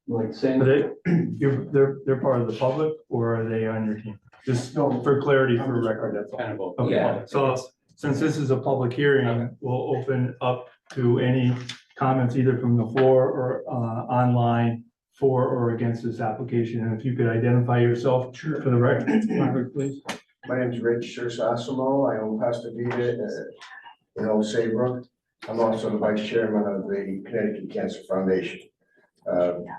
like saying? Are they're part of the public, or are they on your team? Just for clarity, for record, that's all. Kind of both. Okay, Yeah. so since this is a public hearing, we'll open up to any comments either from the floor or online for or against this application. And if you could identify yourself for the record, please. My name is Rich Sursasimo. I own Pasta Vida in Old Saybrook. I'm also the vice chairman of the Connecticut Cancer Foundation.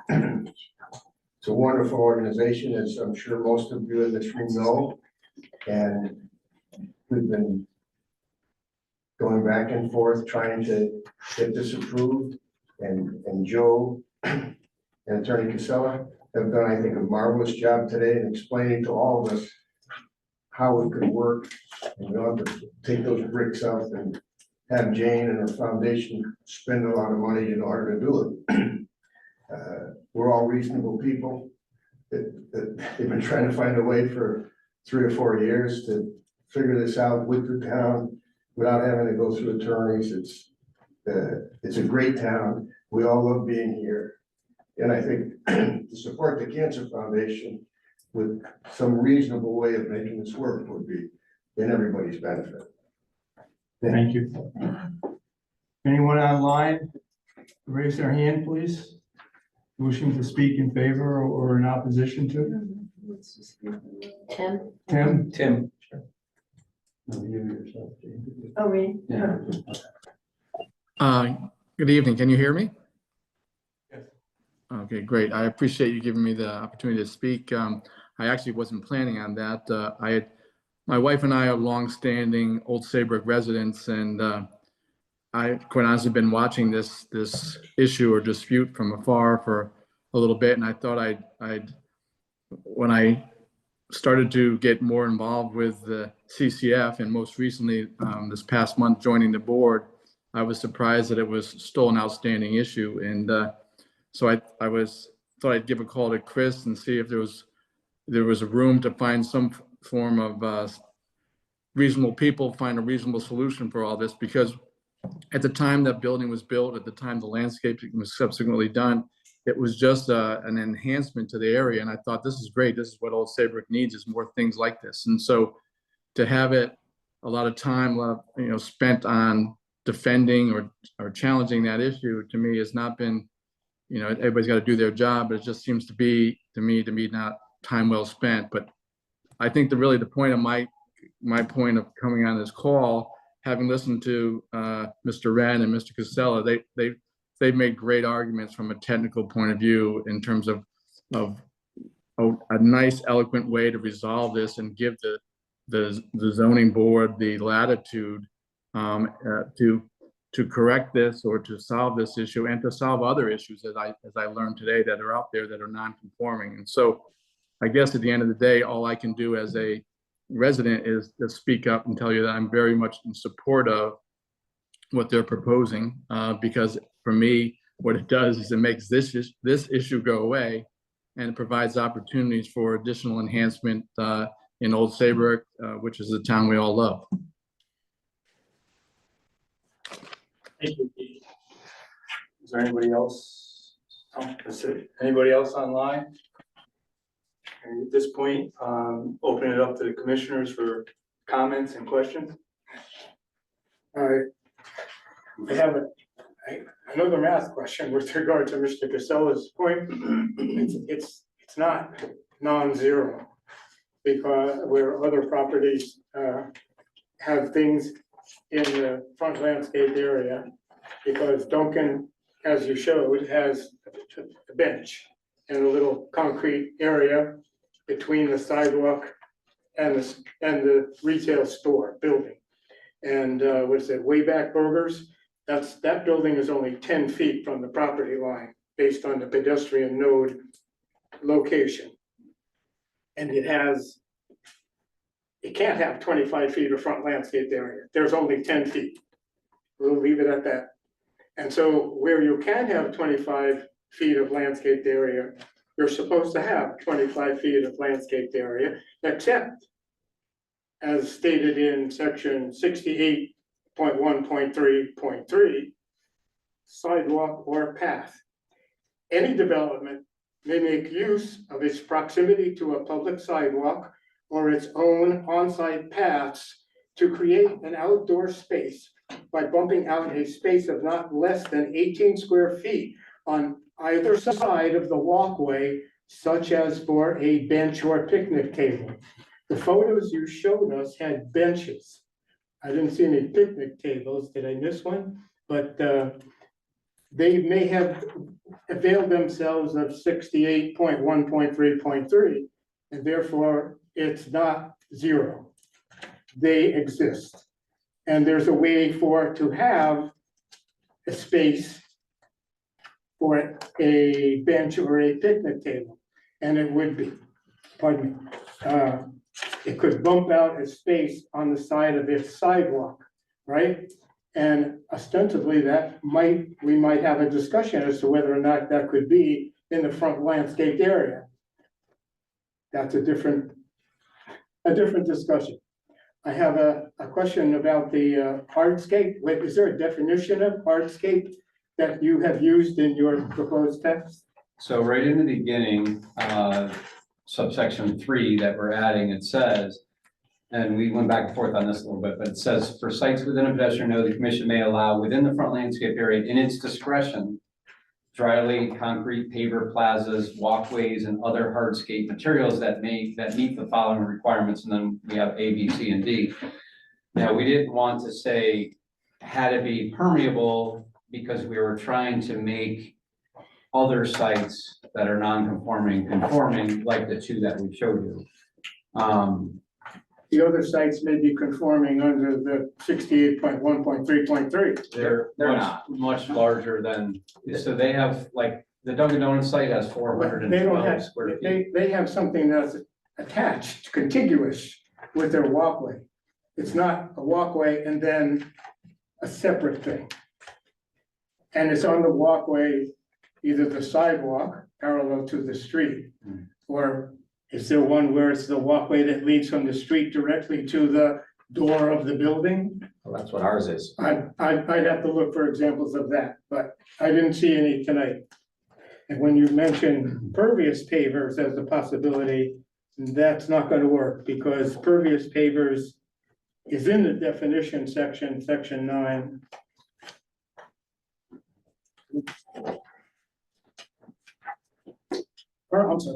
It's a wonderful organization, as I'm sure most of you in this room know. And we've been going back and forth trying to get this approved. And Joe and Attorney Casella have done, I think, a marvelous job today in explaining to all of us how it could work. And we don't have to take those bricks out and have Jane and her foundation spend a lot of money in order to do it. We're all reasonable people that they've been trying to find a way for 3 or 4 years to figure this out with the town without having to go through attorneys. It's a great town. We all love being here. And I think to support the Cancer Foundation with some reasonable way of making this work would be in everybody's benefit. Thank you. Anyone online, raise their hand, please. Wishing to speak in favor or in opposition to Tim? Tim? Tim. Oh, really? Yeah. Good evening. Can you hear me? Yes. Okay, great. I appreciate you giving me the opportunity to speak. I actually wasn't planning on that. My wife and I are longstanding Old Saybrook residents, and I quite honestly been watching this issue or dispute from afar for a little bit, and I thought when I started to get more involved with the CCF, and most recently this past month joining the board, I was surprised that it was still an outstanding issue, and so I thought I'd give a call to Chris and see if there was a room to find some form of reasonable people, find a reasonable solution for all this, because at the time that building was built, at the time the landscaping was subsequently done, it was just an enhancement to the area. And I thought, this is great. This is what Old Saybrook needs, is more things like this. And so to have it, a lot of time, spent on defending or challenging that issue, to me has not been, everybody's got to do their job, but it just seems to be, to me, not time well spent. But I think the point of my point of coming on this call having listened to Mr. Wren and Mr. Casella, they've made great arguments from a technical point of view in terms of a nice, eloquent way to resolve this and give the zoning board the latitude to correct this or to solve this issue and to solve other issues as I learned today that are out there that are non-conforming. And so I guess at the end of the day, all I can do as a resident is to speak up and tell you that I'm very much in support of what they're proposing, because for me, what it does is it makes this issue go away, and it provides opportunities for additional enhancement in Old Saybrook, which is the town we all love. Thank you, Pete. Is there anybody else? Oh, that's it. Anybody else online? And at this point, open it up to the commissioners for comments and questions. All right. I have another math question with regard to Mr. Casella's point. It's not non-zero, because where other properties have things in the front landscape area, because Duncan, as you showed, has a bench and a little concrete area between the sidewalk and the retail store building. And what's it, Wayback Burgers? That building is only 10 feet from the property line based on the pedestrian node location. And it can't have 25 feet of front landscape area. There's only 10 feet. We'll leave it at that. And so where you can have 25 feet of landscaped area, you're supposed to have 25 feet of landscaped area, except as stated in section 68.1.3.3, sidewalk or path. Any development may make use of its proximity to a public sidewalk or its own on-site paths to create an outdoor space by bumping out a space of not less than 18 square feet on either side of the walkway, such as for a bench or picnic table. The photos you showed us had benches. I didn't see any picnic tables. Did I miss one? But they may have availed themselves of 68.1.3.3, and therefore it's not zero. They exist. And there's a way to have a space for a bench or a picnic table. And it would be, pardon me, it could bump out a space on the side of its sidewalk, right? And ostensibly we might have a discussion as to whether or not that could be in the front landscaped area. That's a different discussion. I have a question about the hardscape. Wait, is there a definition of hardscape that you have used in your proposed text? So right in the beginning, subsection 3 that we're adding, it says, and we went back and forth on this a little bit, but it says, for sites within a pedestrian node, the commission may allow within the front landscape area in its discretion, dry laid concrete paver plazas, walkways, and other hardscape materials that meet the following requirements. And then we have A, B, C, and D. Now, we didn't want to say had to be permeable because we were trying to make other sites that are non-conforming conforming, like the two that we showed you. The other sites may be conforming under the 68.1.3.3. They're much larger than, so they have, like, the Dunkin' Donuts site has 412 square feet. They have something that's attached, contiguous with their walkway. It's not a walkway and then a separate thing. And it's on the walkway, either the sidewalk parallel to the street, or is there one where it's the walkway that leads from the street directly to the door of the building? Well, that's what ours is. I'd have to look for examples of that, but I didn't see any tonight. And when you mention pervious pavers as a possibility, that's not going to work because pervious pavers is in the definition section, section 9.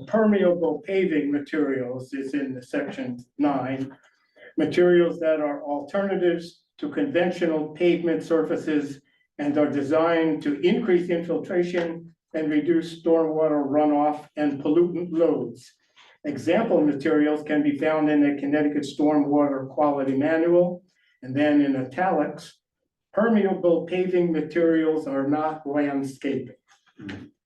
Permeable paving materials is in the section 9. Materials that are alternatives to conventional pavement surfaces and are designed to increase infiltration and reduce stormwater runoff and pollutant loads. Example materials can be found in the Connecticut Stormwater Quality Manual, and then in italics, permeable paving materials are not landscaping.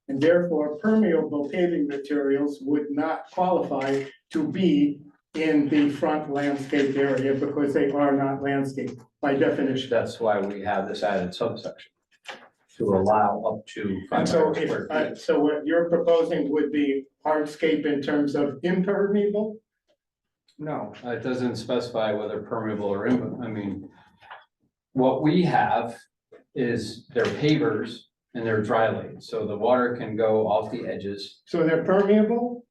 And therefore, permeable paving materials would not qualify to be in the front landscape area because they are not landscape by definition. That's why we have this added subsection to allow up to And 500 so, square feet. so what you're proposing would be hardscape in terms of impermeable? No, it doesn't specify whether permeable or I mean, what we have is their pavers and their dry lanes, so the water can go off the edges. So they're permeable?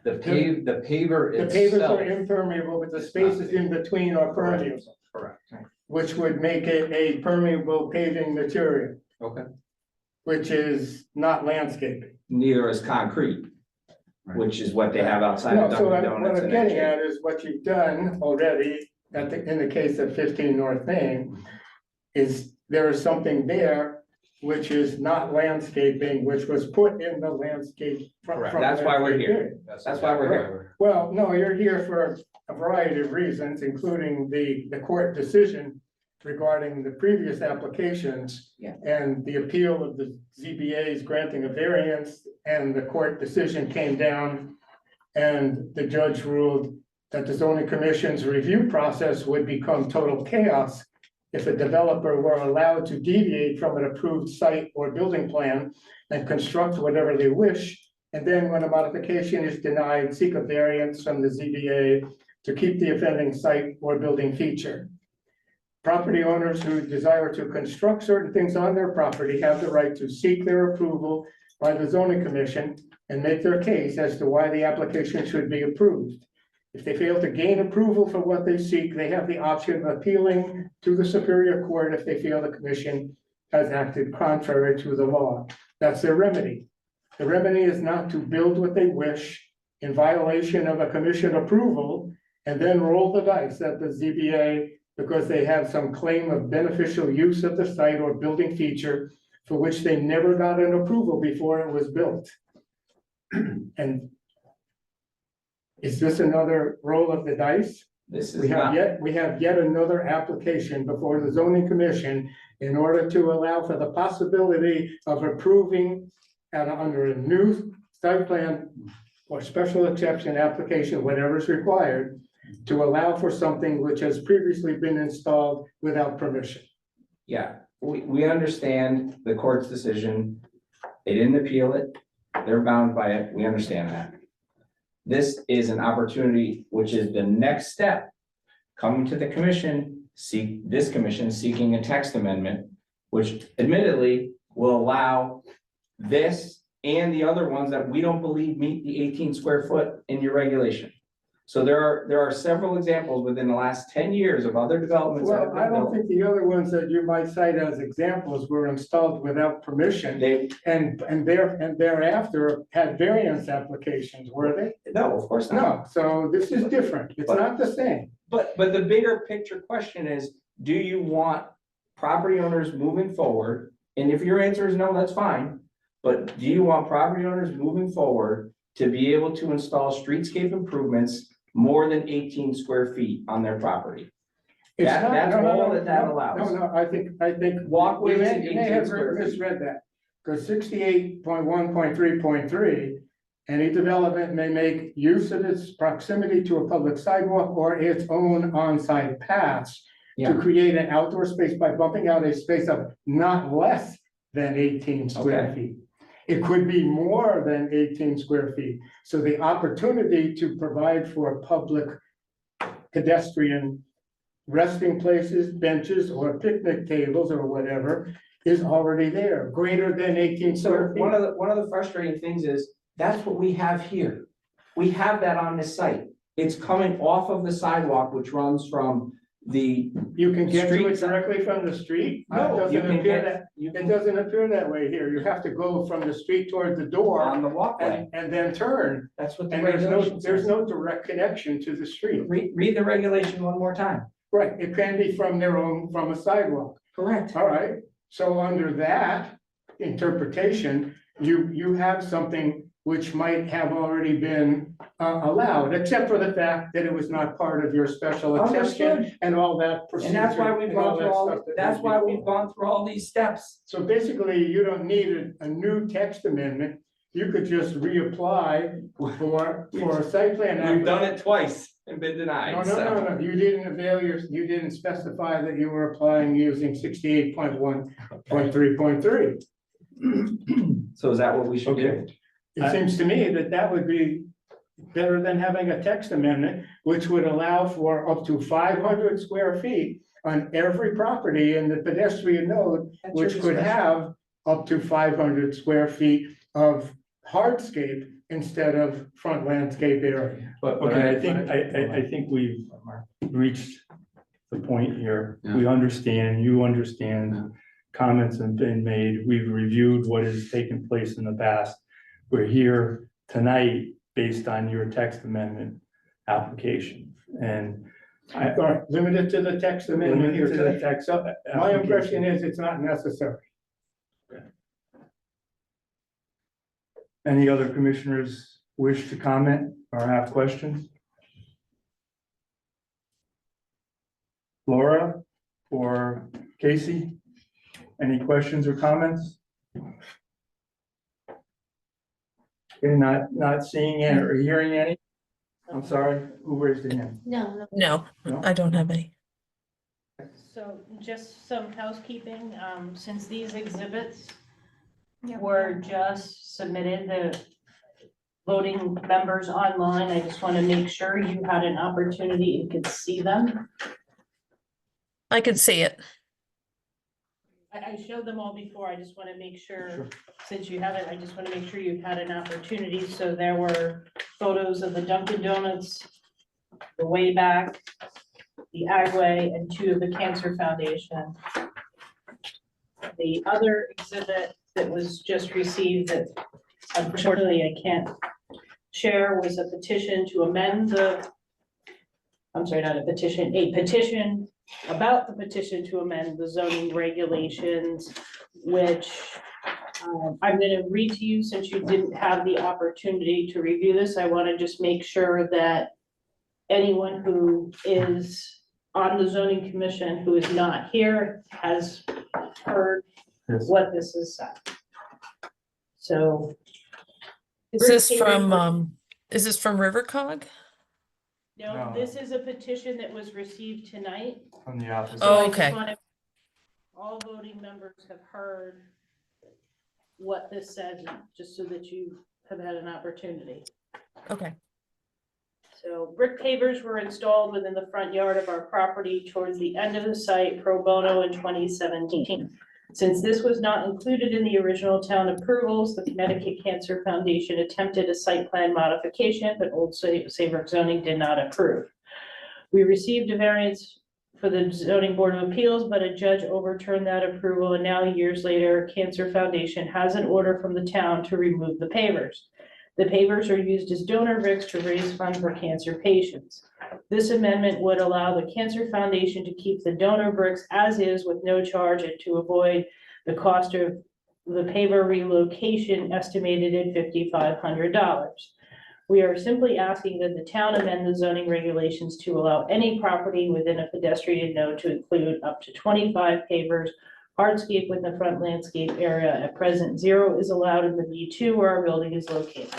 The paver The pavers itself. are impermeable, but the spaces in between are permeable, Correct. which would make it a permeable paving material, Okay. which is not landscaping. Neither is concrete, which is what they have outside No, of so Dunkin' what Donuts. I'm and getting that at is what you've done already, in the case of 15 North Main, is there is something there which is not landscaping, which was put in the landscape. Correct. That's why we're landscape here. area. That's why we're here. Well, no, you're here for a variety of reasons, including the court decision regarding the previous applications. Yeah. And the appeal of the ZBA's granting a variance, and the court decision came down. And the judge ruled that the zoning commission's review process would become total chaos if a developer were allowed to deviate from an approved site or building plan and construct whatever they wish. And then when a modification is denied, seek a variance from the ZBA to keep the offending site or building feature. Property owners who desire to construct certain things on their property have the right to seek their approval by the zoning commission and make their case as to why the application should be approved. If they fail to gain approval for what they seek, they have the option of appealing to the Superior Court if they feel the commission has acted contrary to the law. That's their remedy. The remedy is not to build what they wish in violation of a commission approval and then roll the dice at the ZBA because they have some claim of beneficial use of the site or building feature for which they never got an approval before it was built. And is this another roll of the dice? This is We have not, yet another application before the zoning commission in order to allow for the possibility of approving under a new site plan or special exception application, whatever is required, to allow for something which has previously been installed without permission. yeah, we understand the court's decision. They didn't appeal it. They're bound by it. We understand that. This is an opportunity, which is the next step, coming to the commission, this commission seeking a text amendment, which admittedly will allow this and the other ones that we don't believe meet the 18 square foot in your regulation. So there are several examples within the last 10 years of other developments. that have Well, I been don't built. think the other ones that you might cite as examples were installed without permission They, and thereafter had variance applications, were they? no, of course not. No, so this is different. It's not the same. But the bigger picture question is, do you want property owners moving forward? And if your answer is no, that's fine. But do you want property owners moving forward to be able to install streetscape improvements more than 18 square feet on their property? It's That- not- that's no, no, all no, that no, allows. No, I think. Walkways You and may 18 have square feet. misread that, because 68.1.3.3, any development may make use of its proximity to a public sidewalk or its own on-site paths to Yeah. create an outdoor space by bumping out a space of not less than 18 square Okay. feet. It could be more than 18 square feet. So the opportunity to provide for public pedestrian resting places, benches, or picnic tables or whatever is already there, greater than 18 So square feet. one of the frustrating things is, that's what we have here. We have that on this site. It's coming off of the sidewalk, which runs from the, You can get to it Streets- directly from the street? no, It you doesn't can appear get, you It can doesn't appear that way here. You have to go from the street toward the door on the walkway. and then turn. That's what the And there's regulation no says. direct connection to the street. Read the regulation one more time. Right, it can be from from a sidewalk. Correct. All right, so under that interpretation, you have something which might have already been allowed, except for the fact that it was not part of your special exception Understood. and all that And procedure. that's why we've and gone through that all, stuff that that's was why before. we've gone through all these steps. So basically, you don't need a new text amendment. You could just reapply for a site plan. We've done it twice and been No, denied, no, so. no, no, you didn't you didn't specify that you were applying using 68.1.3.3. So is that what we should do? It seems to me that that would be better than having a text amendment, which would allow for up to 500 square feet on every property in the pedestrian node, That's your which could discretion. have up to 500 square feet of hardscape instead of front landscape area. But okay, I think we've reached the point here. We understand, you understand, comments have been made, we've reviewed what has taken place in the past. We're here tonight based on your text amendment application, and All right, limited to the text amendment here limited to the today. text. My impression is it's not necessary. Any other commissioners wish to comment or have questions? Laura or Casey? Any questions or comments? Okay, not seeing any or hearing any? I'm sorry, who raised their hand? No, No? I don't have any. So just some housekeeping, since these exhibits Yeah. were just submitted, the voting members online, I just want to make sure you had an opportunity and could see them. I can see it. I showed them all before, I just want to make Sure. sure, since you haven't, I just want to make sure you've had an opportunity. So there were photos of the Dunkin' Donuts, the Way Back, the Agway, and 2 of the Cancer Foundation. The other exhibit that was just received that unfortunately I can't share was a petition to amend I'm sorry, not a petition about the petition to amend the zoning regulations, which I'm gonna read to you since you didn't have the opportunity to review this. I wanna just make sure that anyone who is on the zoning commission who is not here has heard Yes. what this is said. So. Is this from Rivercog? No, No. this is a petition that was received tonight. From the opposite. So I Oh, just okay. wanna- All voting members have heard what this says, just so that you have had an opportunity. Okay. So brick pavers were installed within the front yard of our property towards the end of the site pro bono in 2017. Since this was not included in the original town approvals, the Connecticut Cancer Foundation attempted a site plan modification, but Old Saybrook zoning did not approve. We received a variance for the zoning board of appeals, but a judge overturned that approval, and now years later, Cancer Foundation has an order from the town to remove the pavers. The pavers are used as donor bricks to raise funds for cancer patients. This amendment would allow the Cancer Foundation to keep the donor bricks as is with no charge and to avoid the cost of the paver relocation estimated at $5,500. We are simply asking that the town amend the zoning regulations to allow any property within a pedestrian node to include up to 25 pavers, hardscape with the front landscape area. At present, 0 is allowed in the B2 where our building is located.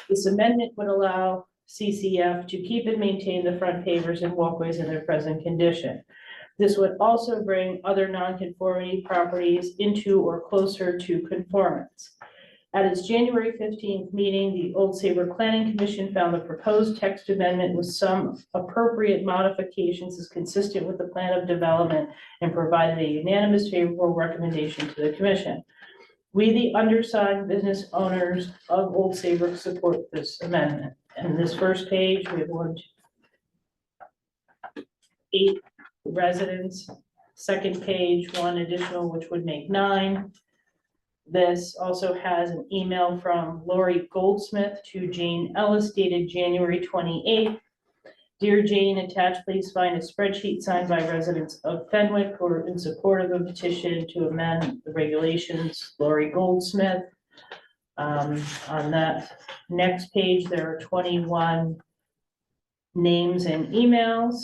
This amendment would allow CCF to keep and maintain the front pavers and walkways in their present condition. This would also bring other nonconformity properties into or closer to conformance. At its January 15th meeting, the Old Saybrook Planning Commission found the proposed text amendment with some appropriate modifications is consistent with the plan of development and provided a unanimous favorable recommendation to the commission. We, the undersigned business owners of Old Saybrook, support this amendment. And this first page, we have 8 residents. Second page, 1 additional, which would make 9. This also has an email from Lori Goldsmith to Jane Ellis dated January 28th, Dear Jane, attached, please find a spreadsheet signed by residents of Fenwick who are in support of a petition to amend the regulations. Lori Goldsmith. On that next page, there are 21 names and emails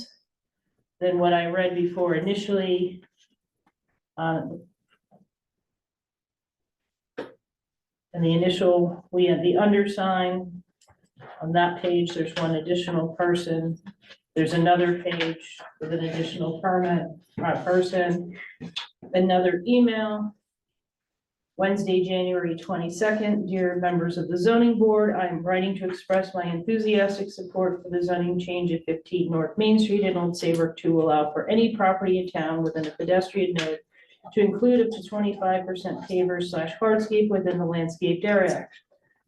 than what I read before initially. And the initial, we had the undersign. On that page, there's one additional person. There's another page with an additional person. Another email. Wednesday, January 22nd, dear members of the zoning board, I am writing to express my enthusiastic support for the zoning change at 15 North Main Street in Old Saybrook to allow for any property in town within a pedestrian node to include up to 25% pavers/hardscape within the landscaped area.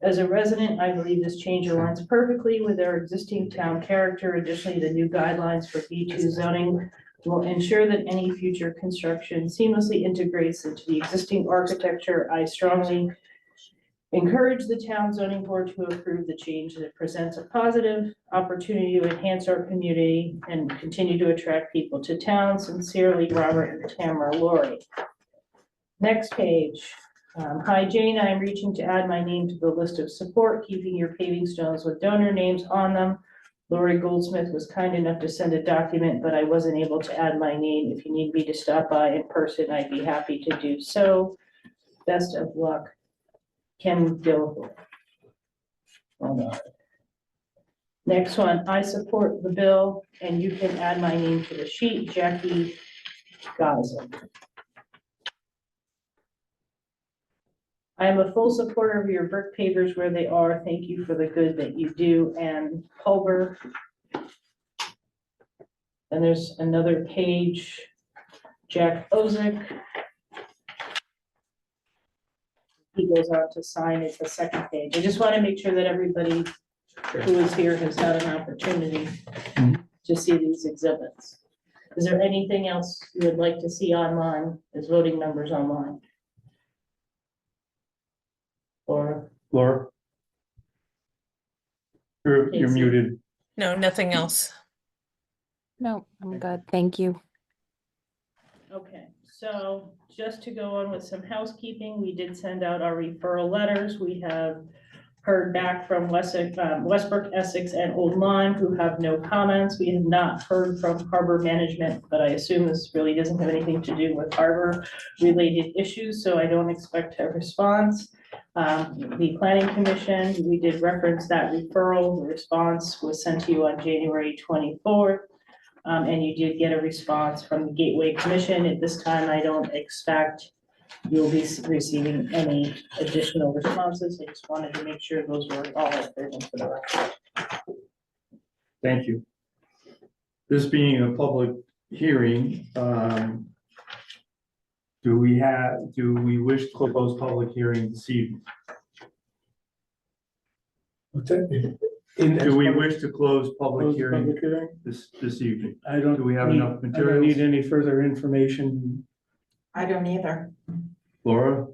As a resident, I believe this change aligns perfectly with our existing town character. Additionally, the new guidelines for B2 zoning will ensure that any future construction seamlessly integrates into the existing architecture. I strongly encourage the town zoning board to approve the change that presents a positive opportunity to enhance our community and continue to attract people to town. Sincerely, Robert and Tamara Laurie. Next page. Hi Jane, I am reaching to add my name to the list of support, keeping your paving stones with donor names on them. Lori Goldsmith was kind enough to send a document, but I wasn't able to add my name. If you need me to stop by in person, I'd be happy to do so. Best of luck, Kim Gilmore. Next one, I support the bill, and you can add my name to the sheet, Jackie Gaza. I am a full supporter of your brick pavers where they are. Thank you for the good that you do. And Culver. And there's another page, Jack Ozick. He goes on to sign it, the second page. I just want to make sure that everybody who is here has had an opportunity to see these exhibits. Is there anything else you would like to see online as voting members online? Or Laura? You're Casey. muted. No, nothing else. No, I'm good. Thank you. okay, so just to go on with some housekeeping, we did send out our referral letters. We have heard back from Westbrook, Essex, and Old Lyme, who have no comments. We have not heard from Harbor Management, but I assume this really doesn't have anything to do with harbor-related issues, so I don't expect a response. The Planning Commission, we did reference that referral. The response was sent to you on January 24th. And you did get a response from the Gateway Commission. At this time, I don't expect you'll be receiving any additional responses. I just wanted to make sure those were all written for the record. Thank you. This being a public hearing, do we wish to close public hearing this evening? Do we wish to close public hearing this evening? Do we have enough I don't need materials? any further information. I don't either. Laura?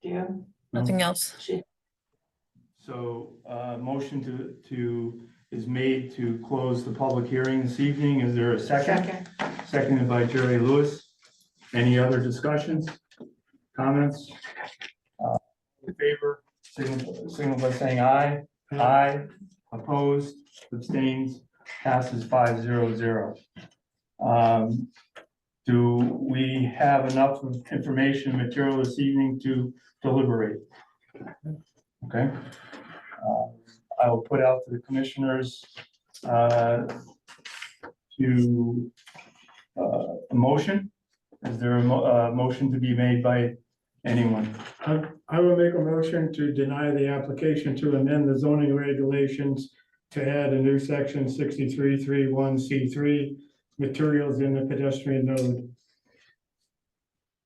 Do you? Nothing else. So, motion is made to close the public hearing this evening. Is there a second? Seconded by Jerry Lewis. Any other discussions, comments? In favor, signal by saying aye. Aye, opposed, abstains, passes 5-0-0. Do we have enough information material this evening to deliberate? Okay. I will put out to the commissioners a motion. Is there a motion to be made by anyone? I will make a motion to deny the application to amend the zoning regulations to add a new section 63.31C3, materials in the pedestrian node.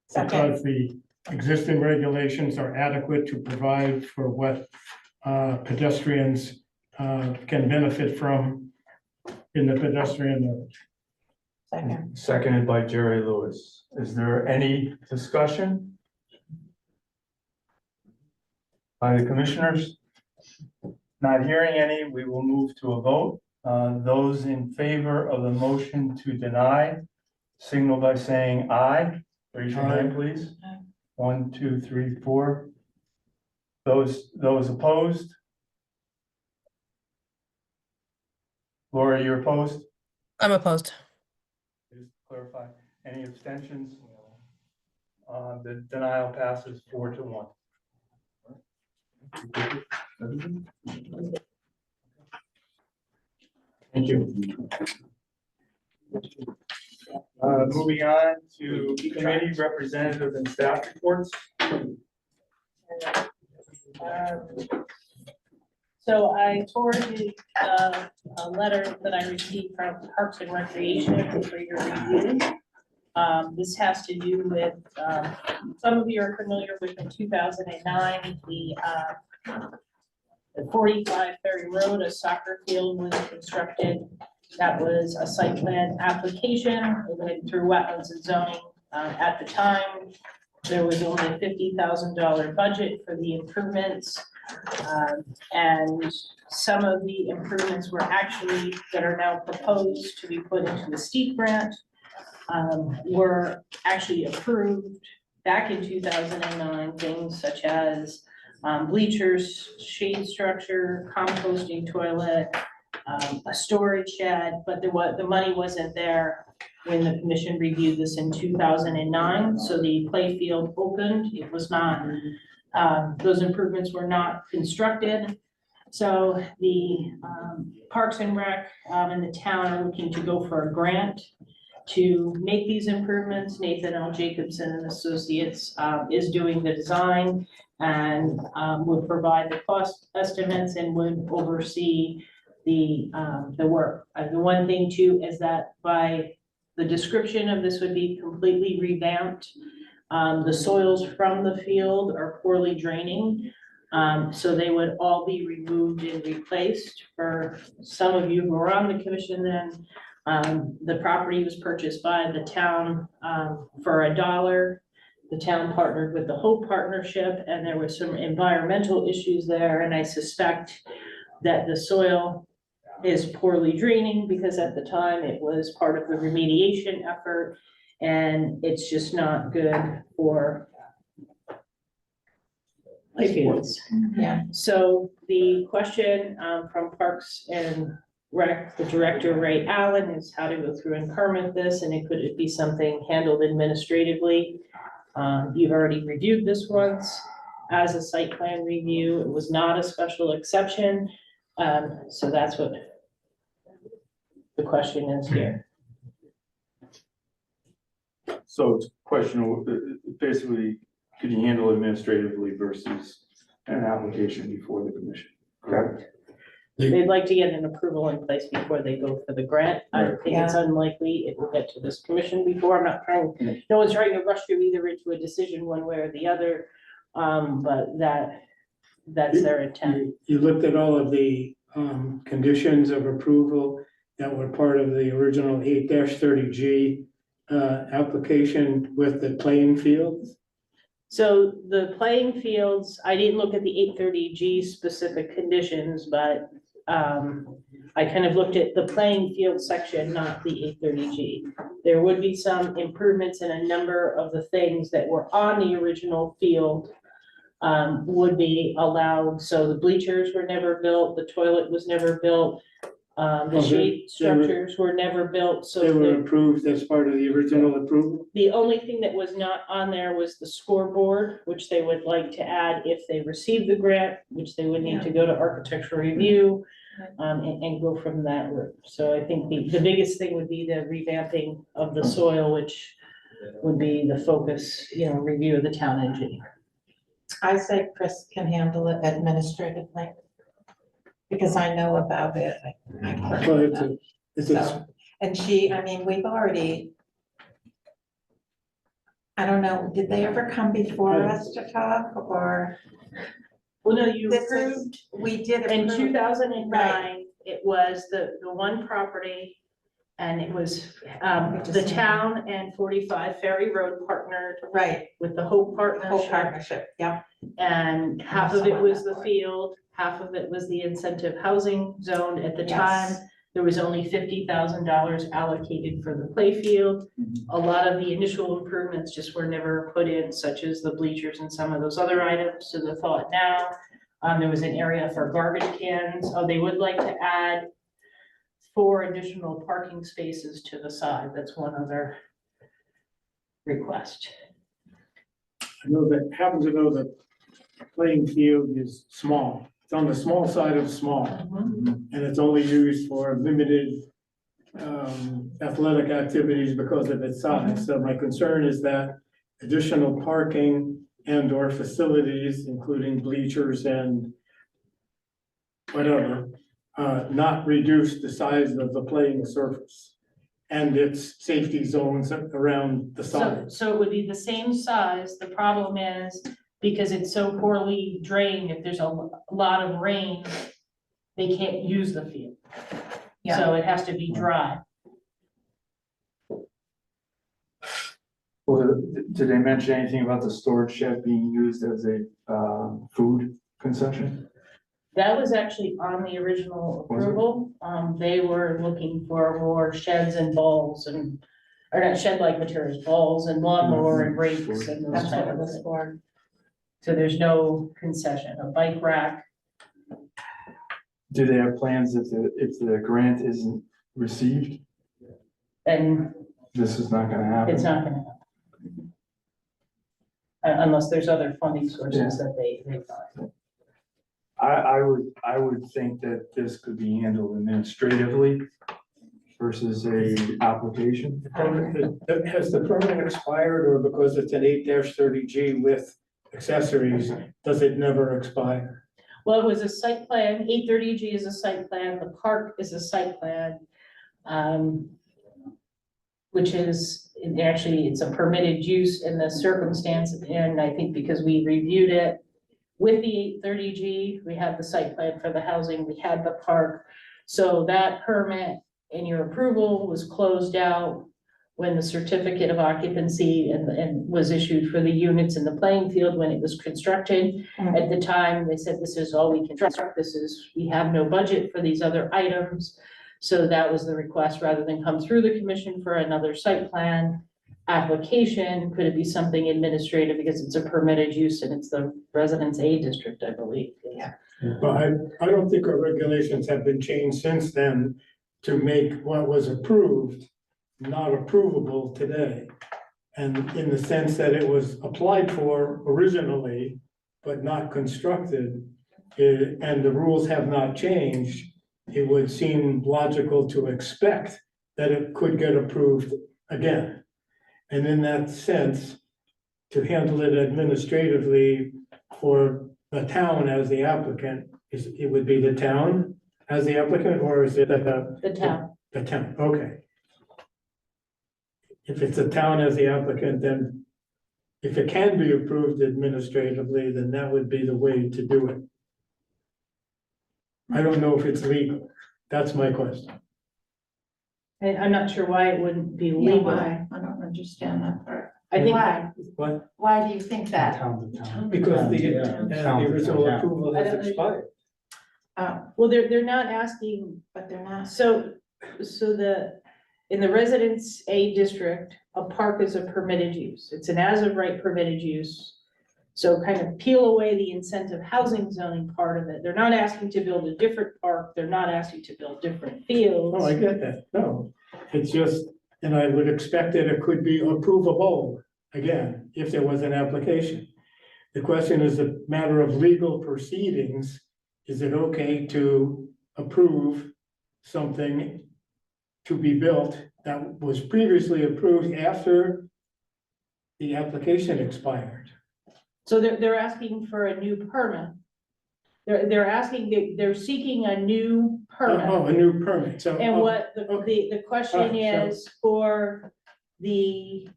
Because the existing regulations are adequate to provide for what pedestrians can benefit from in the pedestrian node. Seconded by Jerry Lewis. Is there any discussion by the commissioners? Not hearing any, we will move to a vote. Those in favor of the motion to deny, signal by saying aye. Raise your hand, please. 1, 2, 3, 4. Those opposed? Laura, you're opposed? I'm opposed. Just clarify, any abstentions? The denial passes 4-1. Thank you. Moving on to committee representative and staff reports. So I forwarded a letter that I received from Parks and Recreation for your review. This has to do with, some of you are familiar with in 2009, the 45 Ferry Road, a soccer field was constructed. That was a site plan application. It went through wetlands and zoning. At the time, there was only a $50,000 budget for the improvements. And some of the improvements were actually, that are now proposed to be put into the steep grant, were actually approved back in 2009, things such as bleachers, shade structure, composting toilet, a storage shed, but the money wasn't there when the commission reviewed this in 2009. So the play field opened. It was not, those improvements were not constructed. So the Parks and Rec and the town are looking to go for a grant to make these improvements. Nathan L. Jacobson and Associates is doing the design and would provide the cost estimates and would oversee the work. The one thing too is that by the description of this would be completely revamped. The soils from the field are poorly draining. So they would all be removed and replaced. For some of you who were on the commission then, the property was purchased by the town for $1. The town partnered with the Hope Partnership, and there were some environmental issues there, and I suspect that the soil is poorly draining because at the time it was part of the remediation effort, and it's just not good for fields. Yeah. So the question from Parks and Rec, the director, Ray Allen, is how to go through and permit this, and could it be something handled administratively? You've already reviewed this once as a site plan review. It was not a special exception. So that's what the question is here. So it's questionable, basically, could you handle administratively versus an application before the commission? Correct. They'd like to get an approval in place before they go for the grant. I think it's unlikely it will get to this commission before. I'm not trying, no one's trying to rush you either into a decision one way or the other. But that's their intent. You looked at all of the conditions of approval that were part of the original 8-30G application with the playing fields? So the playing fields, I didn't look at the 830G specific conditions, but I kind of looked at the playing field section, not the 830G. There would be some improvements in a number of the things that were on the original field would be allowed. So the bleachers were never built, the toilet was never built, the shade structures were never built, so they were approved as part of the original approval? the only thing that was not on there was the scoreboard, which they would like to add if they receive the grant, which they would need to go to architectural review and go from that route. So I think the biggest thing would be the revamping of the soil, which would be the focus, review of the town engineer. I say Chris can handle it administratively. Because I know about it. Well, And she, we've already. I don't know, did they ever come before us to talk or? Well, no, you This approved, is, we did. in approve. 2009, Right. it was the one property. And it was the town and 45 Ferry Road partnered Right, with the Hope whole Partnership. partnership, yeah. And half of it was the field, half of it was the incentive housing zone at the time. Yes. There was only $50,000 allocated for the playfield. A lot of the initial improvements just were never put in, such as the bleachers and some of those other items. So the thought now, there was an area for garbage cans. Oh, they would like to add 4 additional parking spaces to the side. That's one other request. I know that, happen to know that playing field is small. It's on the small side of small, and it's only used for limited athletic activities because of its size. So my concern is that additional parking and or facilities, including bleachers and whatever, not reduce the size of the playing surface and its safety zones around the So, sides. so it would be the same size. The problem is, because it's so poorly drained, if there's a lot of rain, they can't use the field. So it has to be dry. Well, did they mention anything about the storage shed being used as a food concession? That was actually on the original Was it? approval. They were looking for more sheds and balls and, or not shed-like materials, balls and lawnmower and rakes and those That's type what it of was things. for. So there's no concession, a bike rack. Do they have plans if the grant isn't received? And This is not gonna happen? it's not gonna happen. Unless there's other funding sources that they find. I would think that this could be handled administratively versus a application. Has the permit expired, or because it's an 8-30G with accessories, does it never expire? Well, it was a site plan, 830G is a site plan, the park is a site plan. Which is, actually, it's a permitted use in the circumstance, and I think because we reviewed it with the 830G, we had the site plan for the housing, we had the park. So that permit and your approval was closed out when the certificate of occupancy and was issued for the units in the playing field when it was constructed. At the time, they said, this is all we can construct, we have no budget for these other items. So that was the request, rather than come through the commission for another site plan application, could it be something administrative because it's a permitted use and it's the Residence A district, I believe. Yeah. But I don't think our regulations have been changed since then to make what was approved not approvable today. And in the sense that it was applied for originally, but not constructed, and the rules have not changed, it would seem logical to expect that it could get approved again. And in that sense, to handle it administratively for the town as the applicant, it would be the town as the applicant, or is it The town. the town? Okay. If it's a town as the applicant, then if it can be approved administratively, then that would be the way to do it. I don't know if it's legal. That's my question. And I'm not sure why it wouldn't be Yeah, legal. why? I don't understand that part. I think, Why? What? Why do you think that? Because the Yeah. original approval has I don't- expired. Oh, well, they're not asking, but they're not. so in the Residence A district, a park is a permitted use. It's an as of right permitted use. So kind of peel away the incentive housing zoning part of it. They're not asking to build a different park. They're not asking to build different fields. Oh, I get that. No, it's just, and I would expect that it could be approvable again, if there was an application. The question is a matter of legal proceedings. Is it okay to approve something to be built that was previously approved after the application expired? So they're asking for a new permit. They're seeking a new permit. Oh, a new permit, so. And oh, what the question so- is for the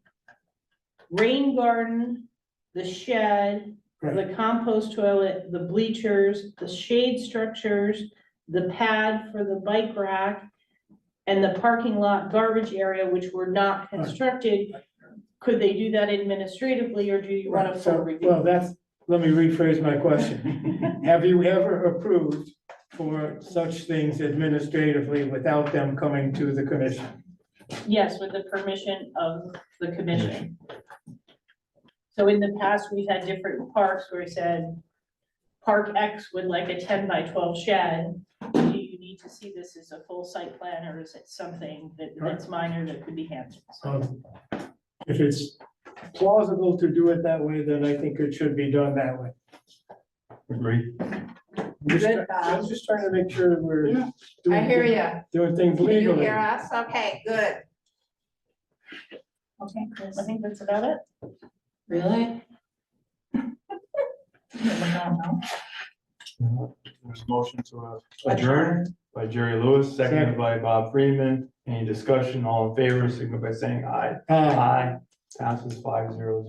rain garden, the shed, Right. the compost toilet, the bleachers, the shade structures, the pad for the bike rack, and the parking lot garbage area, which were not constructed. Could they do that administratively, or do you want a Right, full so, review? well, let me rephrase my question. Have you ever approved for such things administratively without them coming to the commission. Yes, with the permission of the commission. So in the past, we've had different parks where we said, Park X would like a 10 by 12 shed. Do you need to see this as a full site plan, or is it something that's minor that could be handled? If it's plausible to do it that way, then I think it should be done that way. Agree. I'm just trying to make sure that we're. I doing hear things- you. Doing things Can you legally. hear us? Okay, good. Okay, I think that's about it. Really? There's a motion to adjourn by Jerry Lewis, seconded by Bob Freeman. Any discussion, all in favor, signify by saying aye. Aye. Passes 500.